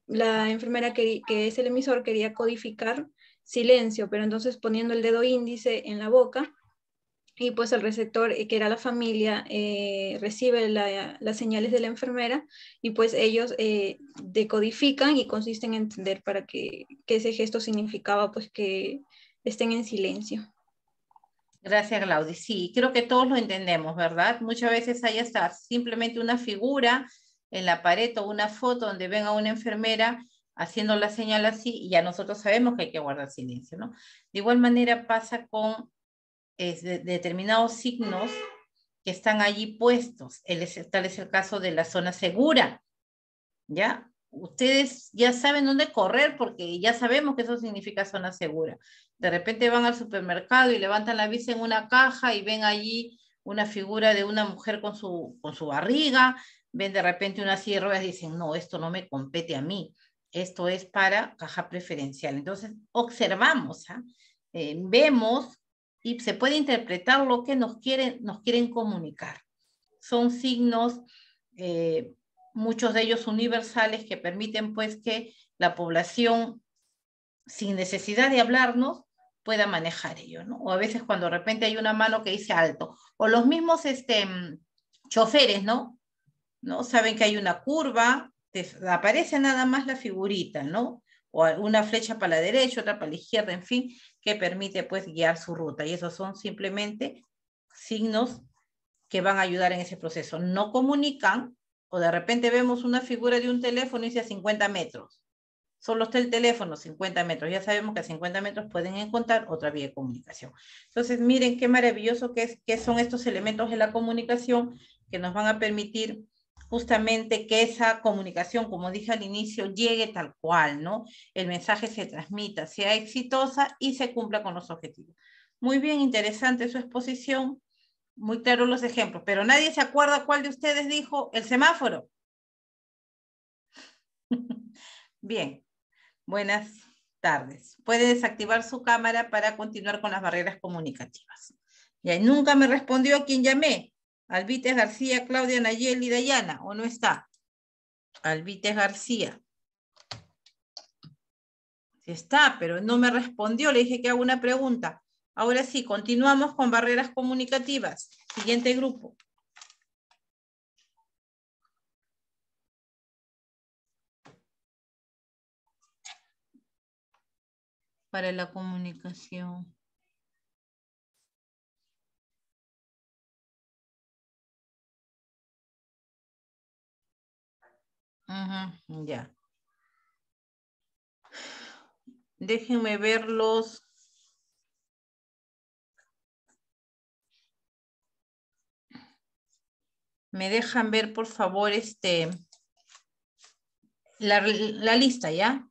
la enfermera que es el emisor quería codificar silencio, pero entonces poniendo el dedo índice en la boca, y pues el receptor, que era la familia, recibe las señales de la enfermera y pues ellos decodifican y consisten en entender para que ese gesto significaba pues que estén en silencio. Gracias, Claudia. Sí, creo que todos lo entendemos, ¿verdad? Muchas veces hay hasta simplemente una figura en la pared o una foto donde ven a una enfermera haciendo la señal así y ya nosotros sabemos que hay que guardar silencio, ¿no? De igual manera pasa con determinados signos que están allí puestos. Tal es el caso de la zona segura, ¿ya? Ustedes ya saben dónde correr porque ya sabemos que eso significa zona segura. De repente van al supermercado y levantan la vista en una caja y ven allí una figura de una mujer con su barriga, ven de repente una silla de ruedas y dicen, no, esto no me compete a mí, esto es para caja preferencial. Entonces observamos, vemos y se puede interpretar lo que nos quieren comunicar. Son signos, muchos de ellos universales, que permiten pues que la población, sin necesidad de hablarnos, pueda manejar ello, ¿no? O a veces cuando de repente hay una mano que dice alto, o los mismos choferes, ¿no? Saben que hay una curva, aparece nada más la figurita, ¿no? O una flecha para la derecha, otra para la izquierda, en fin, que permite pues guiar su ruta. Y esos son simplemente signos que van a ayudar en ese proceso. No comunican, o de repente vemos una figura de un teléfono y dice a 50 metros. Solo está el teléfono, 50 metros. Ya sabemos que a 50 metros pueden encontrar otra vía de comunicación. Entonces, miren qué maravilloso que son estos elementos de la comunicación que nos van a permitir justamente que esa comunicación, como dije al inicio, llegue tal cual, ¿no? El mensaje se transmita, sea exitosa y se cumpla con los objetivos. Muy bien, interesante su exposición, muy claros los ejemplos, pero nadie se acuerda cuál de ustedes dijo el semáforo. Bien, buenas tardes. Puede desactivar su cámara para continuar con las barreras comunicativas. Y nunca me respondió a quien llamé. Alvites García, Claudia Nayeli, Dayana, ¿o no está? Alvites García. Sí está, pero no me respondió, le dije que haga una pregunta. Ahora sí, continuamos con barreras comunicativas. Siguiente grupo. Para la comunicación. Ya. Déjenme verlos. Me dejan ver, por favor, la lista, ¿ya?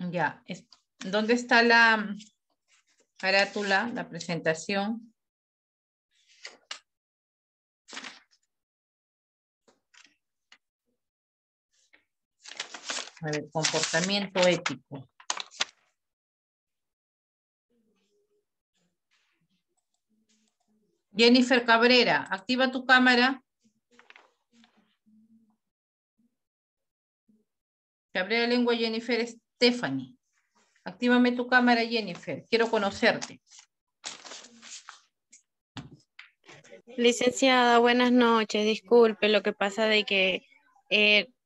Ya. ¿Dónde está la carátula, la presentación? A ver, comportamiento ético. Jennifer Cabrera, activa tu cámara. Cabrera Lengua, Jennifer Stephanie. Actívame tu cámara, Jennifer. Quiero conocerte. Licenciada, buenas noches. Disculpe, lo que pasa de que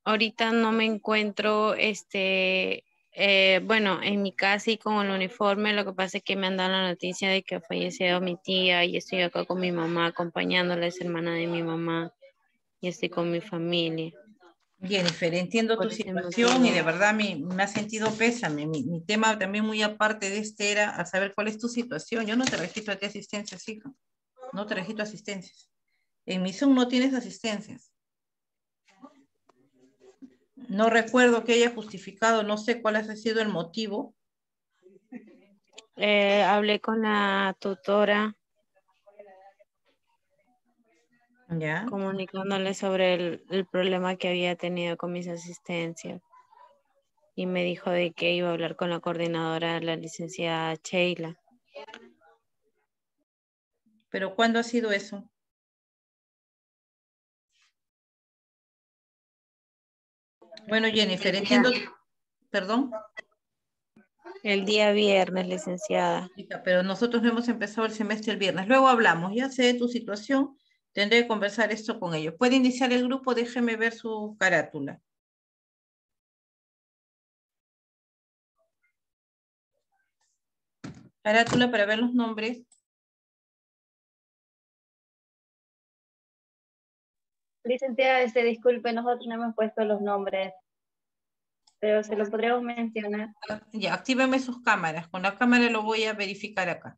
ahorita no me encuentro, bueno, en mi casa y con el uniforme. Lo que pasa es que me han dado la noticia de que ha fallecido mi tía y estoy acá con mi mamá, acompañándola, es hermana de mi mamá, y estoy con mi familia. Jennifer, entiendo tu situación y de verdad me ha sentido pésame. Mi tema también muy aparte de era a saber cuál es tu situación. Yo no te registro a ti asistencias, hija. No te registro asistencias. En mi Zoom no tienes asistencias. No recuerdo que haya justificado, no sé cuál ha sido el motivo. Hablé con la tutora. ¿Ya? Comunicándole sobre el problema que había tenido con mis asistencias. Y me dijo de que iba a hablar con la coordinadora, la licenciada Sheila. ¿Pero cuándo ha sido eso? Bueno, Jennifer, entiendo. ¿Perdón? El día viernes, licenciada. Pero nosotros no hemos empezado el semestre el viernes. Luego hablamos, ya sé de tu situación, tendré que conversar esto con ellos. ¿Puede iniciar el grupo? Déjeme ver su carátula. Carátula para ver los nombres. Licenciada, disculpe, nosotros no hemos puesto los nombres, pero se lo podríamos mencionar. Ya, actíveme sus cámaras. Con la cámara lo voy a verificar acá.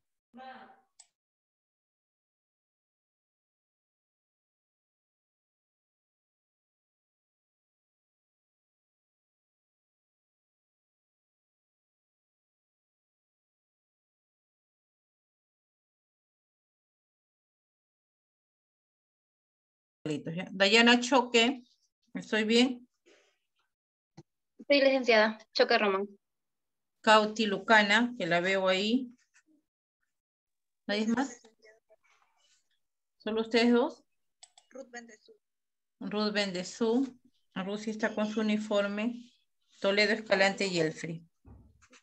¿Ya? Dayana Choque, ¿estoy bien? Sí, licenciada, Choque Román. Cauti Lucana, que la veo ahí. ¿Nadie más? ¿Solo ustedes dos? Ruth Bendezú. Ruth Bendezú. Ruth sí está con su uniforme. Toledo Escalante y Elfri.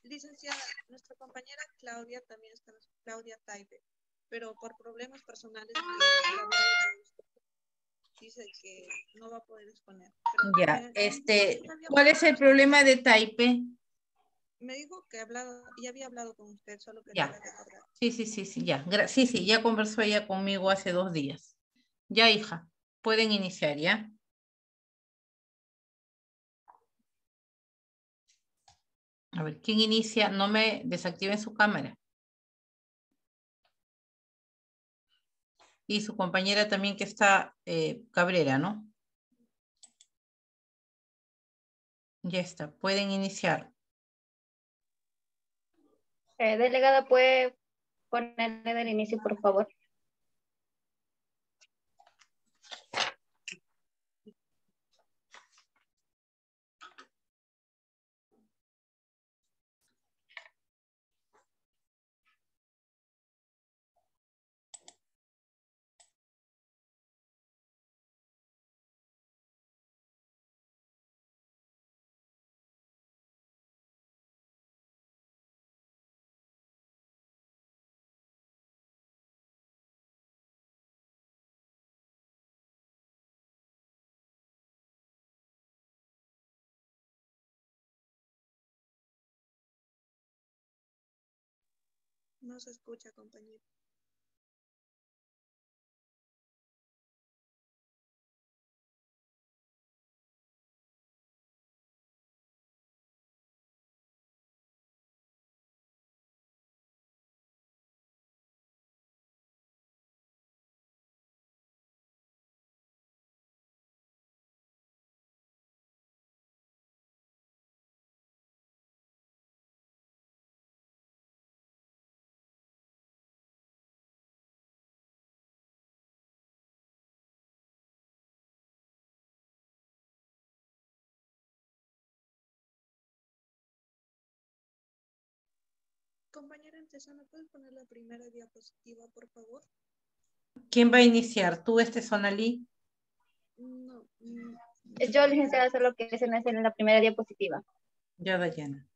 Licenciada, nuestra compañera Claudia también está, Claudia Taipe, pero por problemas personales dice que no va a poder exponer. Pero Ya, ¿cuál es el problema de Taipe? Me dijo que ya había hablado con usted, solo que ya. no la recordar. Sí, ya. Sí, ya conversó ella conmigo hace 2 días. Ya, hija, pueden iniciar, ¿ya? A ver, ¿quién inicia? No me desactiven su cámara. Y su compañera también que está Cabrera, ¿no? Ya está, pueden iniciar. Delegada, ¿puede ponerle del inicio, por favor? No se escucha, compañero. Compañera Antesana, ¿puedes poner la primera diapositiva, por favor? ¿Quién va a iniciar? ¿Tú, Sonalí? No. Yo, licenciada, solo que se me en la primera diapositiva. Ya, Dayana.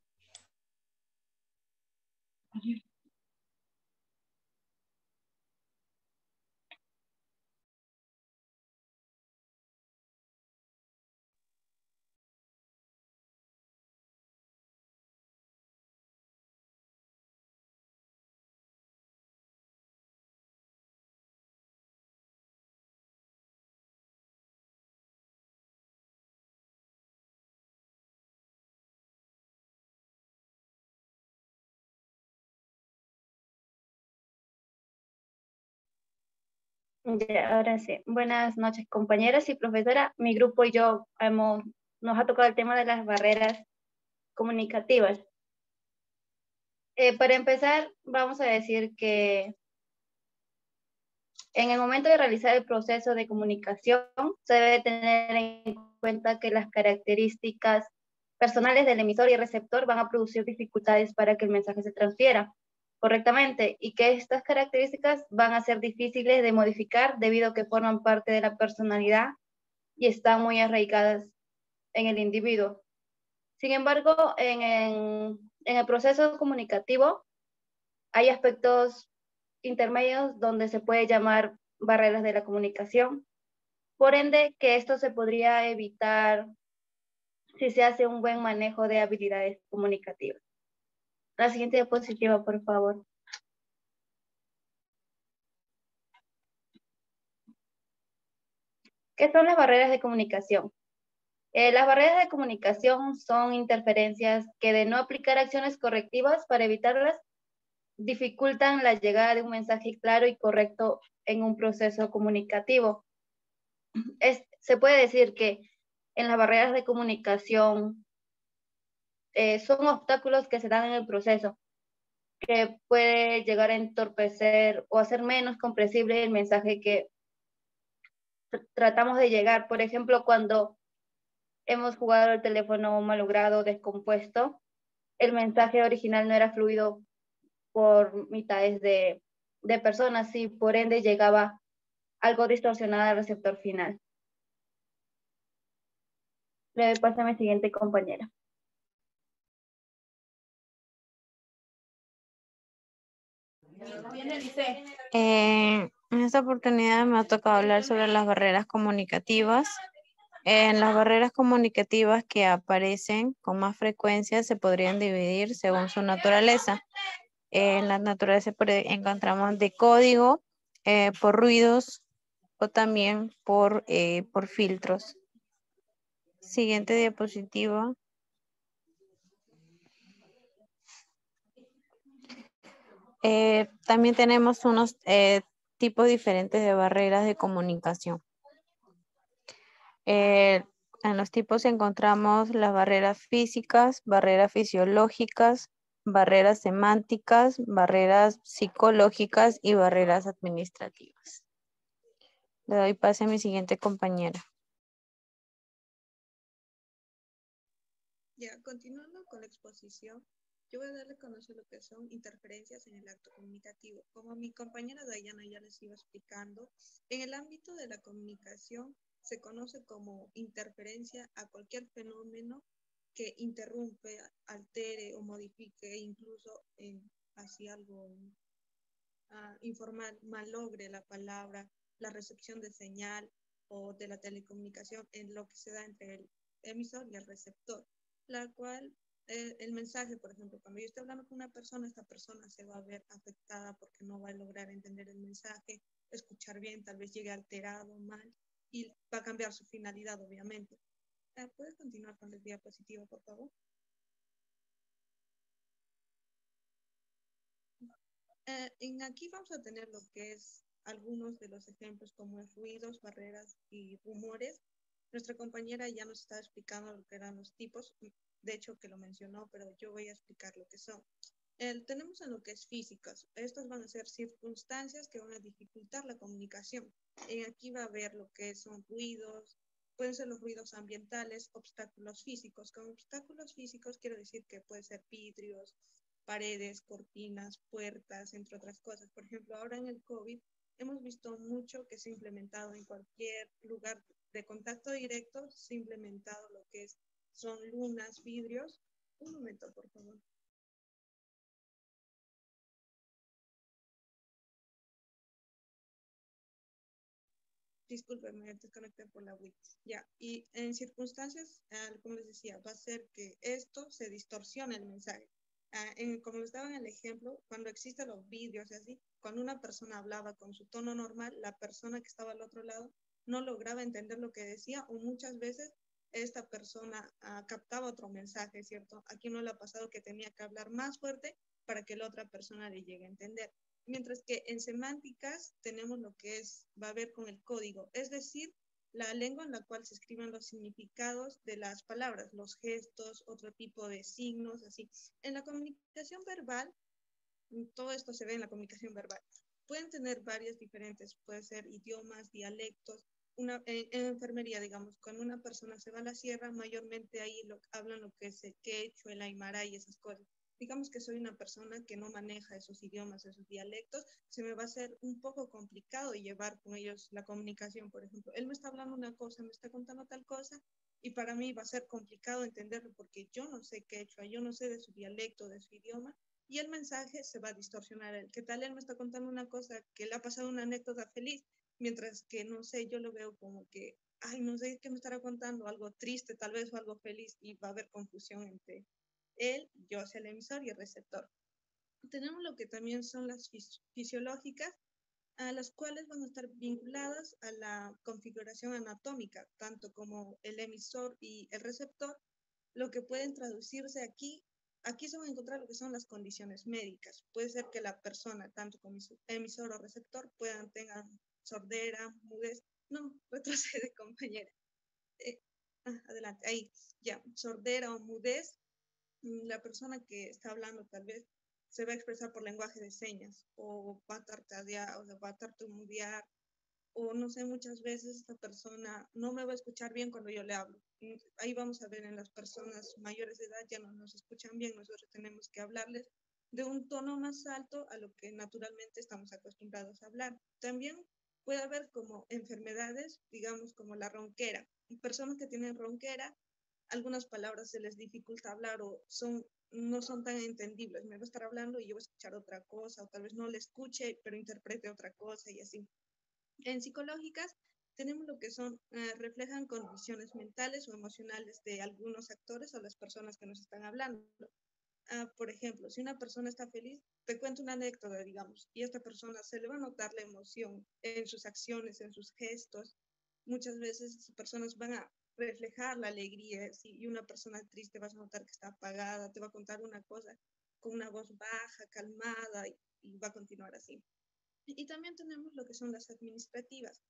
Ya, ahora sí. Buenas noches, compañeras y profesora. Mi grupo y yo nos ha tocado el tema de las barreras comunicativas. Para empezar, vamos a decir que en el momento de realizar el proceso de comunicación, se debe tener en cuenta que las características personales del emisor y receptor van a producir dificultades para que el mensaje se transfiera. correctamente y que estas características van a ser difíciles de modificar debido a que forman parte de la personalidad y están muy arraigadas en el individuo. Sin embargo, en el proceso comunicativo hay aspectos intermedios donde se puede llamar barreras de la comunicación. Por ende, que esto se podría evitar si se hace un buen manejo de habilidades comunicativas. La siguiente diapositiva, por favor. ¿Qué son las barreras de comunicación? Las barreras de comunicación son interferencias que de no aplicar acciones correctivas para evitarlas, dificultan la llegada de un mensaje claro y correcto en un proceso comunicativo. Se puede decir que en las barreras de comunicación son obstáculos que se dan en el proceso, que puede llegar a entorpecer o hacer menos comprensible el mensaje que tratamos de llegar. Por ejemplo, cuando hemos jugado el teléfono malogrado, descompuesto, el mensaje original no era fluido por mitades de personas y por ende llegaba algo distorsionado al receptor final. Le doy paso a mi siguiente compañera. En esta oportunidad me ha tocado hablar sobre las barreras comunicativas. En las barreras comunicativas que aparecen con más frecuencia se podrían dividir según su naturaleza. En la naturaleza encontramos de código, por ruidos o también por filtros. Siguiente diapositiva. También tenemos unos tipos diferentes de barreras de comunicación. En los tipos encontramos las barreras físicas, barreras fisiológicas, barreras semánticas, barreras psicológicas y barreras administrativas. Le doy pase a mi siguiente compañera. Ya, continuando con la exposición, yo voy a darle a conocer lo que son interferencias en el acto comunicativo. Como mi compañera Dayana ya les iba explicando, en el ámbito de la comunicación se conoce como interferencia a cualquier fenómeno que interrumpe, altere o modifique, incluso así algo informal, malogre la palabra, la recepción de señal o de la telecomunicación en lo que se da entre el emisor y el receptor, la cual el mensaje, por ejemplo, cuando yo estoy hablando con una persona, esta persona se va a ver afectada porque no va a lograr entender el mensaje, escuchar bien, tal vez llegue alterado, mal, y va a cambiar su finalidad, obviamente. ¿Puedes continuar con la diapositiva, por favor? Aquí vamos a tener lo que es algunos de los ejemplos como es ruidos, barreras y rumores. Nuestra compañera ya nos está explicando lo que eran los tipos, de hecho que lo mencionó, pero yo voy a explicar lo que son. Tenemos en lo que es físicas. Estas van a ser circunstancias que van a dificultar la comunicación. Aquí va a haber lo que son ruidos, pueden ser los ruidos ambientales, obstáculos físicos. Con obstáculos físicos quiero decir que puede ser vidrios, paredes, cortinas, puertas, entre otras cosas. Por ejemplo, ahora en el COVID hemos visto mucho que se ha implementado en cualquier lugar de contacto directo, se ha implementado lo que son lunas, vidrios. Un momento, por favor. Disculpen, me desconecté por la Wii. Ya, y en circunstancias, como les decía, va a ser que esto se distorsione el mensaje. Como les daba en el ejemplo, cuando existen los vídeos y así, cuando una persona hablaba con su tono normal, la persona que estaba al otro lado no lograba entender lo que decía o muchas veces esta persona captaba otro mensaje, ¿cierto? Aquí no le ha pasado que tenía que hablar más fuerte para que la otra persona le llegue a entender. Mientras que en semánticas tenemos lo que va a ver con el código, es decir, la lengua en la cual se escriben los significados de las palabras, los gestos, otro tipo de signos, así. En la comunicación verbal, todo esto se ve en la comunicación verbal. Pueden tener varias diferentes, puede ser idiomas, dialectos. En enfermería, digamos, cuando una persona se va a la sierra, mayormente ahí hablan lo que es el quechua, el aymara y esas cosas. digamos que soy una persona que no maneja esos idiomas, esos dialectos, se me va a hacer un poco complicado llevar con ellos la comunicación. Por ejemplo, él me está hablando una cosa, me está contando tal cosa, y para mí va a ser complicado entenderlo porque yo no sé quechua, yo no sé de su dialecto, de su idioma, y el mensaje se va a distorsionar. ¿Qué tal él me está contando una cosa que le ha pasado una anécdota feliz? Mientras que, no sé, yo lo veo como que, ay, no sé qué me estará contando, algo triste tal vez o algo feliz, y va a haber confusión entre él, yo hacia el emisor y el receptor. Tenemos lo que también son las fisiológicas, a las cuales van a estar vinculadas a la configuración anatómica, tanto como el emisor y el receptor, lo que pueden traducirse aquí. Aquí se van a encontrar lo que son las condiciones médicas. Puede ser que la persona, tanto como emisor o receptor, tengan sordera, mudez. No, retrocede, compañera. Adelante, ahí, ya, sordera o mudez. La persona que está hablando tal vez se va a expresar por lenguaje de señas, o va a tartamudear, o sea, va a tartamudear, o no sé, muchas veces esta persona no me va a escuchar bien cuando yo le hablo. Ahí vamos a ver en las personas mayores de edad ya no nos escuchan bien, nosotros tenemos que hablarles de un tono más alto a lo que naturalmente estamos acostumbrados a hablar. También puede haber como enfermedades, digamos como la ronquera. Personas que tienen ronquera, algunas palabras se les dificulta hablar o no son tan entendibles. Me va a estar hablando y yo voy a escuchar otra cosa, o tal vez no le escuche, pero interprete otra cosa y así. En psicológicas tenemos lo que reflejan condiciones mentales o emocionales de algunos actores o las personas que nos están hablando. Por ejemplo, si una persona está feliz, te cuento una anécdota, digamos, y a esta persona se le va a notar la emoción en sus acciones, en sus gestos. Muchas veces esas personas van a reflejar la alegría, y una persona triste vas a notar que está apagada, te va a contar una cosa con una voz baja, calmada, y va a continuar así. Y también tenemos lo que son las administrativas.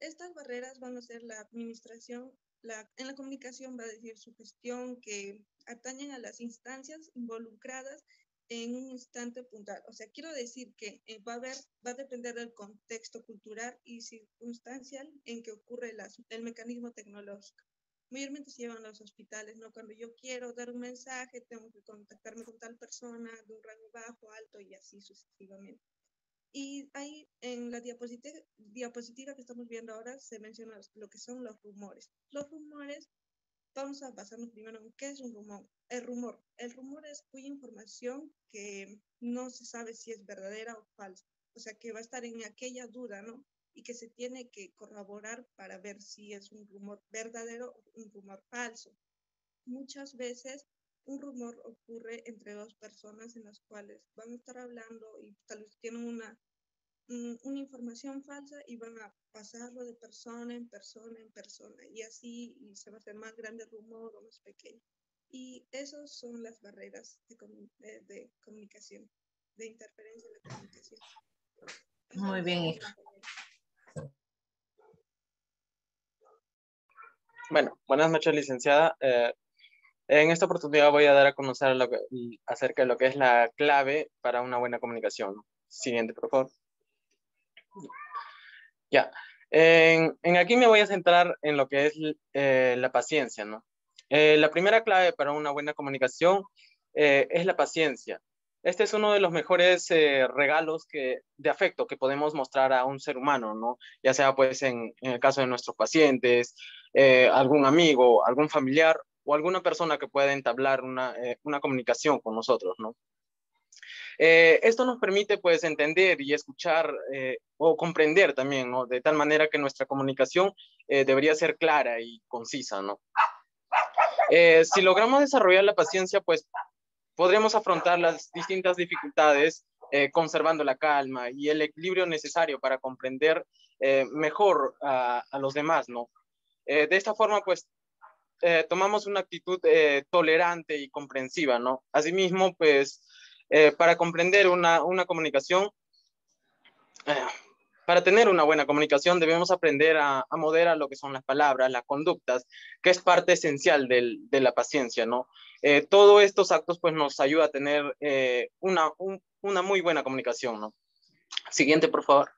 Estas barreras van a ser la administración, en la comunicación va a decir su gestión, que atañen a las instancias involucradas en un instante puntual. O sea, quiero decir que va a depender del contexto cultural y circunstancial en que ocurre el mecanismo tecnológico. Mayormente se llevan a los hospitales, ¿no? Cuando yo quiero dar un mensaje, tengo que contactarme con tal persona de un rango bajo, alto y así sucesivamente. Y ahí en la diapositiva que estamos viendo ahora se menciona lo que son los rumores. Los rumores, vamos a basarnos primero en qué es un rumor. El rumor es cuya información que no se sabe si es verdadera o falsa. O sea, que va a estar en aquella duda, ¿no? Y que se tiene que corroborar para ver si es un rumor verdadero o un rumor falso. Muchas veces un rumor ocurre entre dos personas en las cuales van a estar hablando y tal vez tienen una información falsa y van a pasarlo de persona en persona en persona, y así y se va a hacer más grande el rumor o más pequeño. Y esas son las barreras de comunicación, de interferencia en la comunicación. Muy bien. Bueno, buenas noches, licenciada. En esta oportunidad voy a dar a conocer acerca de lo que es la clave para una buena comunicación. Siguiente, por favor. Ya. En aquí me voy a centrar en lo que es la paciencia, ¿no? La primera clave para una buena comunicación es la paciencia. Este es uno de los mejores regalos de afecto que podemos mostrar a un ser humano, ¿no? Ya sea pues en el caso de nuestros pacientes, algún amigo, algún familiar o alguna persona que pueda entablar una comunicación con nosotros, ¿no? Esto nos permite pues entender y escuchar o comprender también, ¿no? De tal manera que nuestra comunicación debería ser clara y concisa, ¿no? Si logramos desarrollar la paciencia, pues podremos afrontar las distintas dificultades conservando la calma y el equilibrio necesario para comprender mejor a los demás, ¿no? De esta forma, pues, tomamos una actitud tolerante y comprensiva, ¿no? Asimismo, pues, para comprender una comunicación, para tener una buena comunicación debemos aprender a moderar lo que son las palabras, las conductas, que es parte esencial de la paciencia, ¿no? Todos estos actos pues nos ayuda a tener una muy buena comunicación, ¿no? Siguiente, por favor.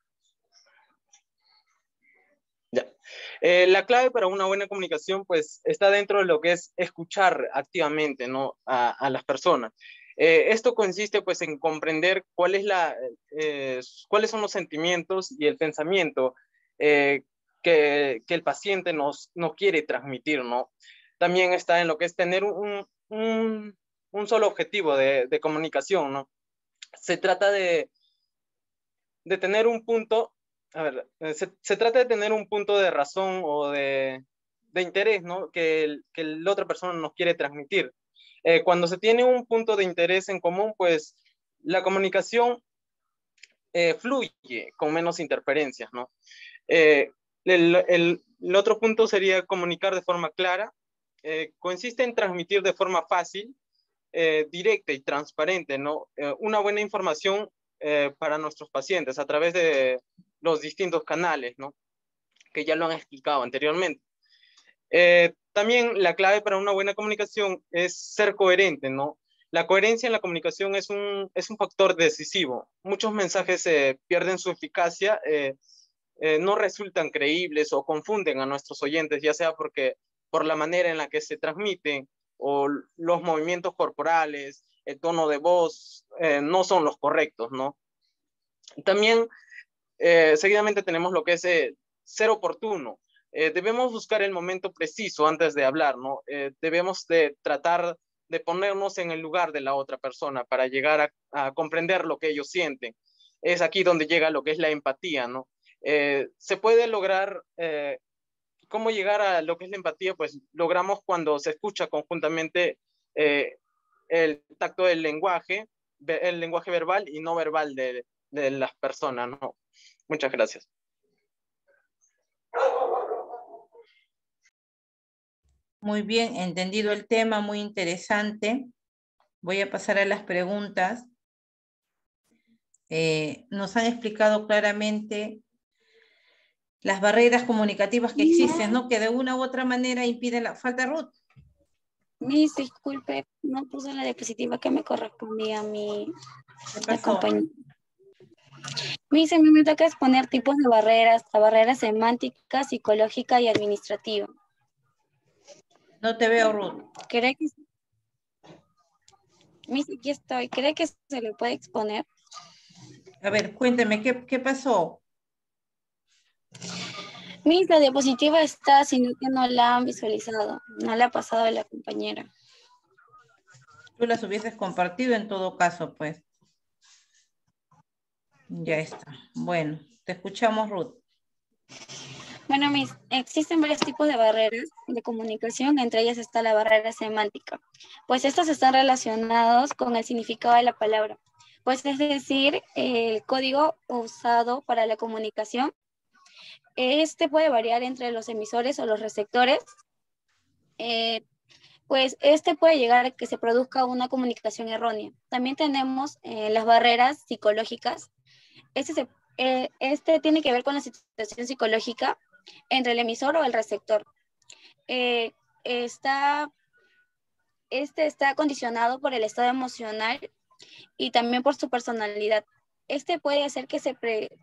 Ya. La clave para una buena comunicación, pues, está dentro de lo que es escuchar activamente, ¿no? a las personas. Esto consiste, pues, en comprender cuáles son los sentimientos y el pensamiento que el paciente nos quiere transmitir, ¿no? También está en lo que es tener un solo objetivo de comunicación, ¿no? Se trata de tener un punto, se trata de tener un punto de razón o de interés, ¿no? Que la otra persona nos quiere transmitir. Cuando se tiene un punto de interés en común, pues la comunicación fluye con menos interferencias, ¿no? El otro punto sería comunicar de forma clara. Consiste en transmitir de forma fácil, directa y transparente, ¿no? Una buena información para nuestros pacientes a través de los distintos canales, ¿no? Que ya lo han explicado anteriormente. También la clave para una buena comunicación es ser coherente, ¿no? La coherencia en la comunicación es un factor decisivo. Muchos mensajes pierden su eficacia, no resultan creíbles o confunden a nuestros oyentes, ya sea por la manera en la que se transmiten o los movimientos corporales, el tono de voz, no son los correctos, ¿no? También, seguidamente tenemos lo que es ser oportuno. Debemos buscar el momento preciso antes de hablar, ¿no? Debemos de tratar de ponernos en el lugar de la otra persona para llegar a comprender lo que ellos sienten. Es aquí donde llega lo que es la empatía, ¿no? Se puede lograr, ¿cómo llegar a lo que es la empatía? Pues logramos cuando se escucha conjuntamente el tacto del lenguaje, el lenguaje verbal y no verbal de las personas, ¿no? Muchas gracias. Muy bien, entendido el tema, muy interesante. Voy a pasar a las preguntas. Nos han explicado claramente las barreras comunicativas que existen, ¿no? Que de una u otra manera impiden la falta. Ruth. Miss, disculpe, no puse la diapositiva que me correspondía a mi compañía. Miss, a mí me toca exponer tipos de barreras, a barreras semánticas, psicológica y administrativa. No te veo, Ruth. ¿Cree que... Miss, aquí estoy. ¿Cree que se le puede exponer? A ver, cuénteme, ¿qué pasó? Miss, la diapositiva está, sino que no la han visualizado. No la ha pasado a la compañera. Tú las hubieses compartido en todo caso, pues. Ya está. Bueno, te escuchamos, Ruth. Bueno, Miss, existen varios tipos de barreras de comunicación, entre ellas está la barrera semántica, pues estos están relacionados con el significado de la palabra, pues es decir, el código usado para la comunicación. Este puede variar entre los emisores o los receptores, pues este puede llegar a que se produzca una comunicación errónea. También tenemos las barreras psicológicas. Este tiene que ver con la situación psicológica entre el emisor o el receptor. Este está condicionado por el estado emocional y también por su personalidad. Este puede hacer que se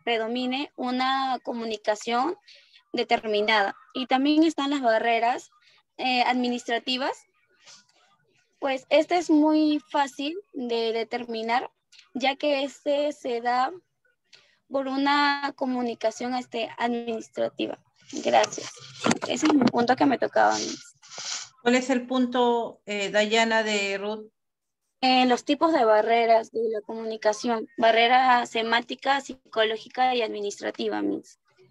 predomine una comunicación determinada. Y también están las barreras administrativas. Pues este es muy fácil de determinar, ya que este se da por una comunicación administrativa. Gracias. Ese es mi punto que me tocaba a mí. ¿Cuál es el punto, Dayana, de Ruth? Los tipos de barreras de la comunicación, barrera semántica, psicológica y administrativa.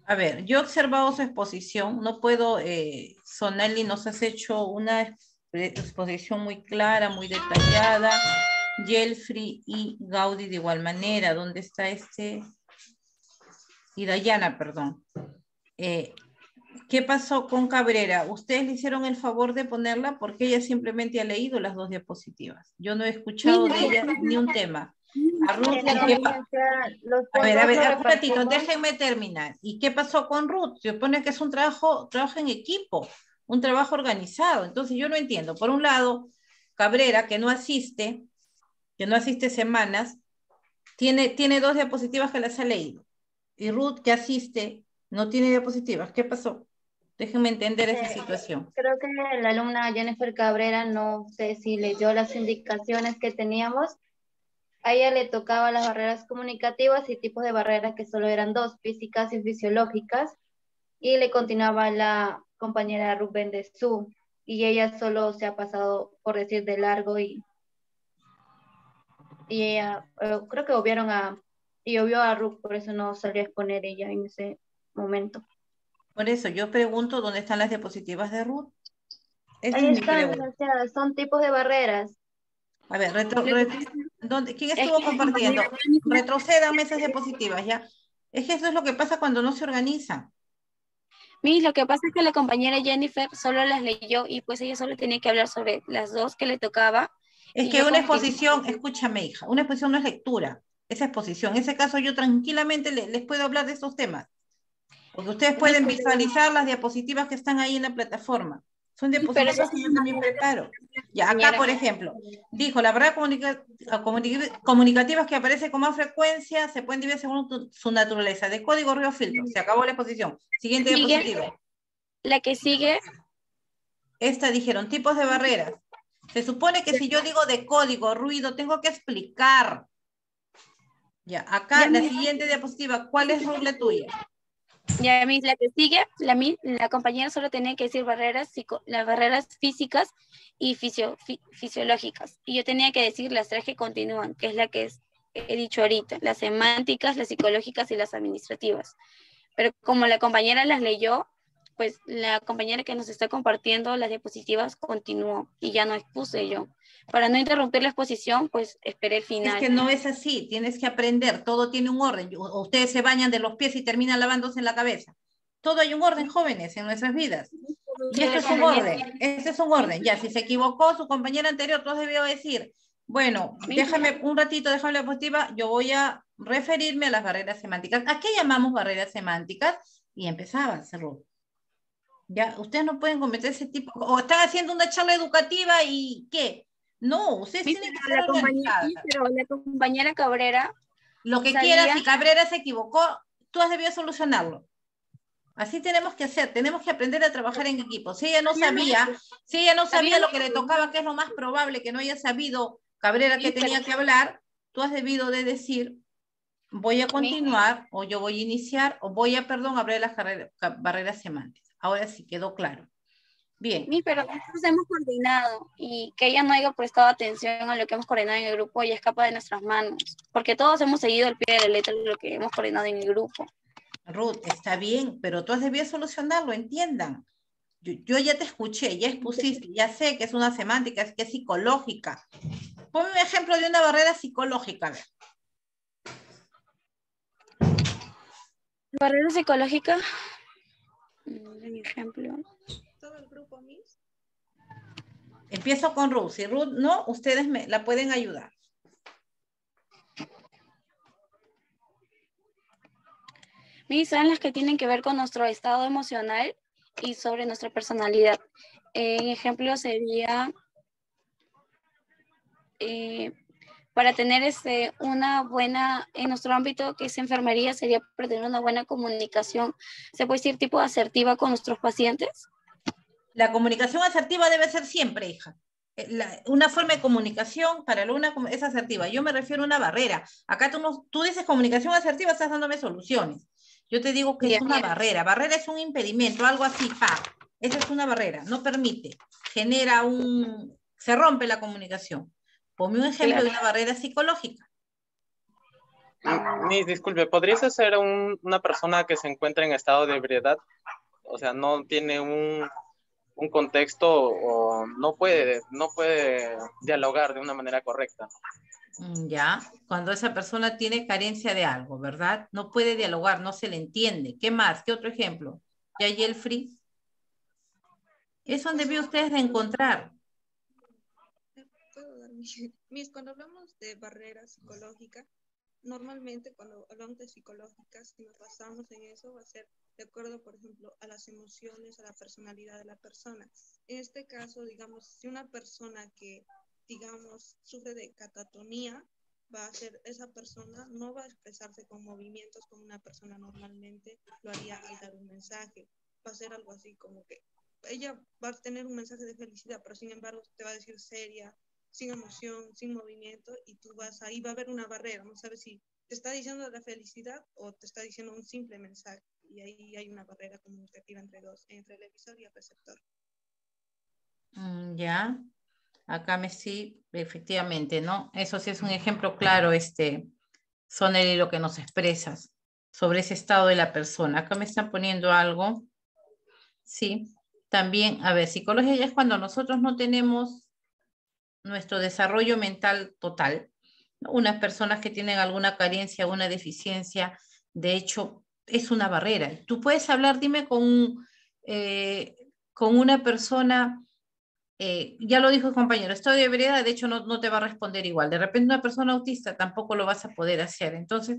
A ver, yo he observado su exposición, no puedo, Sonali, nos has hecho una exposición muy clara, muy detallada, Yelfri y Gaudí de igual manera. ¿Dónde está y Dayana, perdón? ¿Qué pasó con Cabrera? ¿Ustedes le hicieron el favor de ponerla? Porque ella simplemente ha leído las dos diapositivas. Yo no he escuchado de ella ni un tema. A Ruth, a ver, un ratito, déjenme terminar. ¿Y qué pasó con Ruth? Se supone que es un trabajo en equipo, un trabajo organizado. Entonces yo no entiendo. Por un lado, Cabrera, que no asiste semanas, tiene dos diapositivas que las ha leído. Y Ruth, que asiste, no tiene diapositivas. ¿Qué pasó? Déjenme entender esa situación. Creo que la alumna Jennifer Cabrera, no sé si leyó las indicaciones que teníamos. A ella le tocaba las barreras comunicativas y tipos de barreras que solo eran dos, físicas y fisiológicas. Y le continuaba la compañera Rubén de Su. Y ella solo se ha pasado, por decir, de largo y ella, creo que obvió a Ruth, por eso no salió a exponer ella en ese momento. Por eso yo pregunto dónde están las diapositivas de Ruth. Esa Ahí es mi están, pregunta. licenciada, son tipos de barreras. A ver, ¿quién Es estuvo que compartiendo? Retrocedan esas diapositivas, ¿ya? Es que eso es lo que pasa cuando no se organiza. Miss, lo que pasa es que la compañera Jennifer solo las leyó y pues ella solo tenía que hablar sobre las dos que le tocaba. Es y que yo una continué. exposición, escúchame, hija, una exposición no es lectura, es exposición. En ese caso yo tranquilamente les puedo hablar de esos temas, porque ustedes pueden visualizar las diapositivas que están ahí en la plataforma. Son Pero diapositivas que yo también preparo. Ya, acá, por ejemplo, dijo, la verdad comunicativas que aparece con más frecuencia se pueden dividir según su naturaleza. De código, ruido, filtro. Se acabó la exposición. Siguiente diapositiva. La que sigue. Esta dijeron, tipos de barreras. Se supone que si yo digo de código, ruido, tengo que explicar. Ya, acá la siguiente diapositiva, ¿cuál es la tuya? Ya, Miss, la que sigue, la compañera solo tenía que decir las barreras físicas y fisiológicas. Y yo tenía que decir las tres que continúan, que es la que he dicho ahorita, las semánticas, las psicológicas y las administrativas. Pero como la compañera las leyó, pues la compañera que nos está compartiendo las diapositivas continuó y ya no expuse yo. Para no interrumpir la exposición, pues esperé el final. Es que no es así, tienes que aprender, todo tiene un orden. O ustedes se bañan de los pies y terminan lavándose en la cabeza. Todo hay un orden, jóvenes, en nuestras vidas. Y este es un orden, este es un orden. Ya, si se equivocó su compañera anterior, todos debió decir, bueno, déjame un ratito, déjame la diapositiva, yo voy a referirme a las barreras semánticas. ¿A qué llamamos barreras semánticas? Y empezaba, Ruth. Ya, ustedes no pueden cometer ese tipo, o están haciendo una charla educativa y ¿qué? No, ustedes tienen que ser organizadas. Pero la compañera Cabrera. Lo que quieras, si Cabrera se equivocó, tú has debido solucionarlo. Así tenemos que hacer, tenemos que aprender a trabajar en equipo. Si ella no sabía lo que le tocaba, que es lo más probable que no haya sabido Cabrera que tenía que hablar, tú has debido de decir, voy a continuar, o yo voy a iniciar, o voy a, abrir las barreras semánticas. Ahora sí quedó claro. Bien. Pero nosotros hemos coordinado y que ella no haya prestado atención a lo que hemos coordinado en el grupo y escapa de nuestras manos, porque todos hemos seguido al pie de la letra lo que hemos coordinado en el grupo. Ruth, está bien, pero tú has debido solucionarlo, entiendan. Yo ya te escuché, ya expusiste, ya sé que es una semántica, es que es psicológica. Ponme un ejemplo de una barrera psicológica. Barrera psicológica. Un ejemplo. Todo el grupo, Miss. Empiezo con Ruth. Si Ruth no, ustedes la pueden ayudar. Son las que tienen que ver con nuestro estado emocional y sobre nuestra personalidad. Ejemplo sería para tener una buena, en nuestro ámbito que es enfermería, sería para tener una buena comunicación, se puede decir tipo asertiva con nuestros pacientes. La comunicación asertiva debe ser siempre, hija. Una forma de comunicación para la una es asertiva. Yo me refiero a una barrera. Acá tú dices comunicación asertiva, estás dándome soluciones. Yo te digo que es una barrera. Barrera es un impedimento, algo así, Esa es una barrera, no permite. Se rompe la comunicación. Ponme un ejemplo de una barrera psicológica. Disculpe, ¿podrías ser una persona que se encuentra en estado de ebriedad? O sea, no tiene un contexto o no puede dialogar de una manera correcta. Ya, cuando esa persona tiene carencia de algo, ¿verdad? No puede dialogar, no se le entiende. ¿Qué más? ¿Qué otro ejemplo? Yayelfri. Es donde vio ustedes de encontrar. ¿Puedo dar cuando hablamos de barrera psicológica, normalmente cuando hablamos de psicológicas, si nos basamos en eso, va a ser de acuerdo, por ejemplo, a las emociones, a la personalidad de la persona. En este caso, digamos, si una persona que, digamos, sufre de catatonía, esa persona no va a expresarse con movimientos como una persona normalmente lo haría al dar un mensaje. va a ser algo así como que ella va a tener un mensaje de felicidad, pero sin embargo te va a decir seria, sin emoción, sin movimiento, y tú ahí va a haber una barrera, no sabes si te está diciendo la felicidad o te está diciendo un simple mensaje, y ahí hay una barrera comunicativa entre el emisor y el receptor. Ya, acá sí, efectivamente, ¿no? Eso sí es un ejemplo claro, Soneli, lo que nos expresas sobre ese estado de la persona. Acá me están poniendo algo. Sí, también, a ver, psicología ya es cuando nosotros no tenemos nuestro desarrollo mental total, ¿no? Unas personas que tienen alguna carencia, una deficiencia, de hecho, es una barrera. Tú puedes hablar, dime, con una persona, ya lo dijo el compañero, estoy de vereda, de hecho no te va a responder igual. De repente una persona autista tampoco lo vas a poder hacer. Entonces,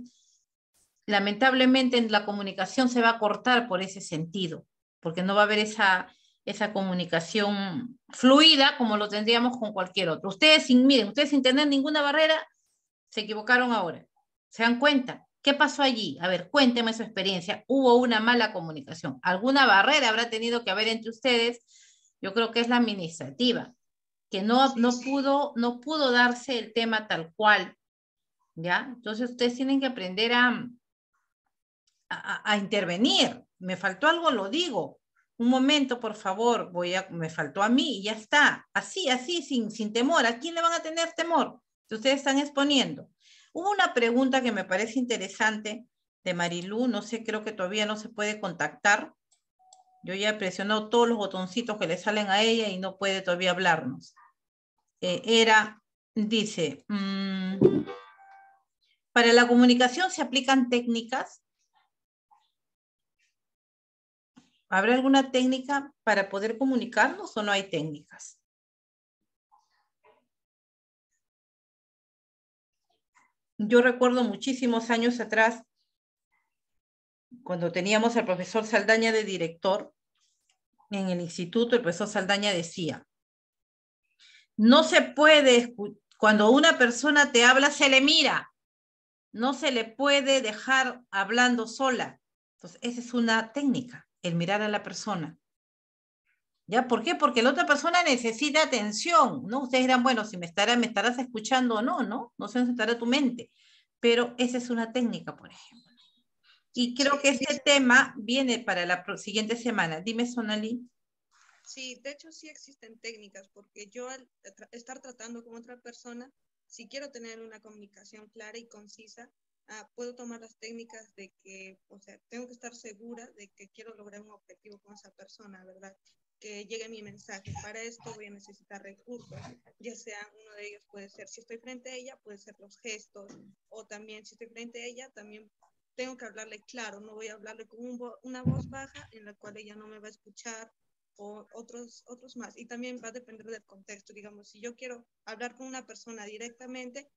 lamentablemente en la comunicación se va a cortar por ese sentido, porque no va a haber esa comunicación fluida como lo tendríamos con cualquier otro. Miren, ustedes sin tener ninguna barrera, se equivocaron ahora. ¿Se dan cuenta? ¿Qué pasó allí? A ver, cuénteme su experiencia. Hubo una mala comunicación. ¿Alguna barrera habrá tenido que haber entre ustedes? Yo creo que es la administrativa, que no pudo darse el tema tal cual, ¿ya? Entonces ustedes tienen que aprender a intervenir. Me faltó algo, lo digo. Un momento, por favor, me faltó a mí y ya está. Así, sin temor. ¿A quién le van a tener temor? Si ustedes están exponiendo. Hubo una pregunta que me parece interesante de Marilú, no sé, creo que todavía no se puede contactar. Yo ya he presionado todos los botoncitos que le salen a ella y no puede todavía hablarnos. Dice, para la comunicación se aplican técnicas. ¿Habrá alguna técnica para poder comunicarnos o no hay técnicas? Yo recuerdo muchísimos años atrás, cuando teníamos al profesor Saldaña de director en el instituto, el profesor Saldaña decía, no se puede, cuando una persona te habla, se le mira, no se le puede dejar hablando sola. Entonces, esa es una técnica, el mirar a la persona. ¿Ya? ¿Por qué? Porque la otra persona necesita atención, ¿no? Ustedes dirán, bueno, si me estarás escuchando o no, ¿no? No sé dónde estará tu mente. Pero esa es una técnica, por ejemplo. Y creo que este tema viene para la siguiente semana. Dime, Sonali. Sí, de hecho sí existen técnicas, porque yo al estar tratando con otra persona, si quiero tener una comunicación clara y concisa, puedo tomar las técnicas de que, o sea, tengo que estar segura de que quiero lograr un objetivo con esa persona, ¿verdad? Que llegue mi mensaje. Para esto voy a necesitar recursos, ya sea uno de ellos puede ser, si estoy frente a ella, puede ser los gestos, o también si estoy frente a ella, también tengo que hablarle claro, no voy a hablarle con una voz baja en la cual ella no me va a escuchar, o otros más. Y también va a depender del contexto. Digamos, si yo quiero hablar con una persona directamente,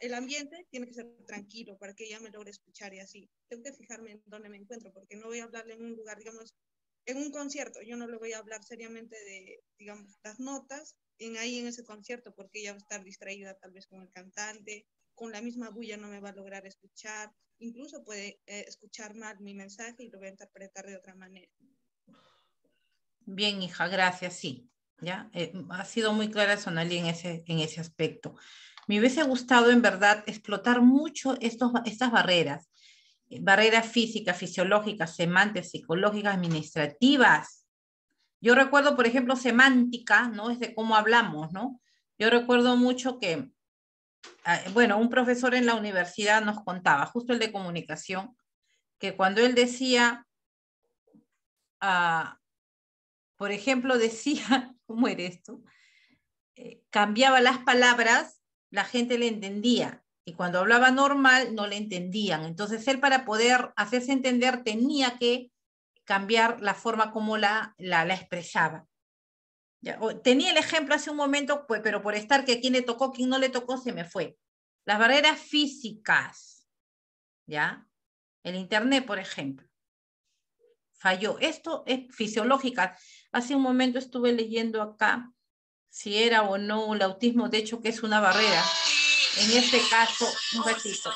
el ambiente tiene que ser tranquilo para que ella me logre escuchar y así. Tengo que fijarme en dónde me encuentro, porque no voy a hablarle en un lugar, digamos, en un concierto. Yo no le voy a hablar seriamente de, digamos, las notas ahí en ese concierto, porque ella va a estar distraída tal vez con el cantante, con la misma bulla no me va a lograr escuchar. Incluso puede escuchar mal mi mensaje y lo voy a interpretar de otra manera. Bien, hija, gracias, sí. ¿Ya? Ha sido muy clara Sonali en ese aspecto. Me hubiese gustado, en verdad, explotar mucho estas barreras. Barreras físicas, fisiológicas, semánticas, psicológicas, administrativas. Yo recuerdo, por ejemplo, semántica, ¿no? Es de cómo hablamos, ¿no? Yo recuerdo mucho que, bueno, un profesor en la universidad nos contaba, justo el de comunicación, que cuando él decía, por ejemplo, decía, ¿cómo era esto? Cambiaba las palabras, la gente le entendía, y cuando hablaba normal no le entendían. Entonces él, para poder hacerse entender, tenía que cambiar la forma como la expresaba. Ya, tenía el ejemplo hace un momento, pues, pero por estar que a quién le tocó, quién no le tocó, se me fue. Las barreras físicas, ¿ya? El internet, por ejemplo, falló. Esto es fisiológica. Hace un momento estuve leyendo acá si era o no el autismo, de hecho que es una barrera. En este caso, un ratito.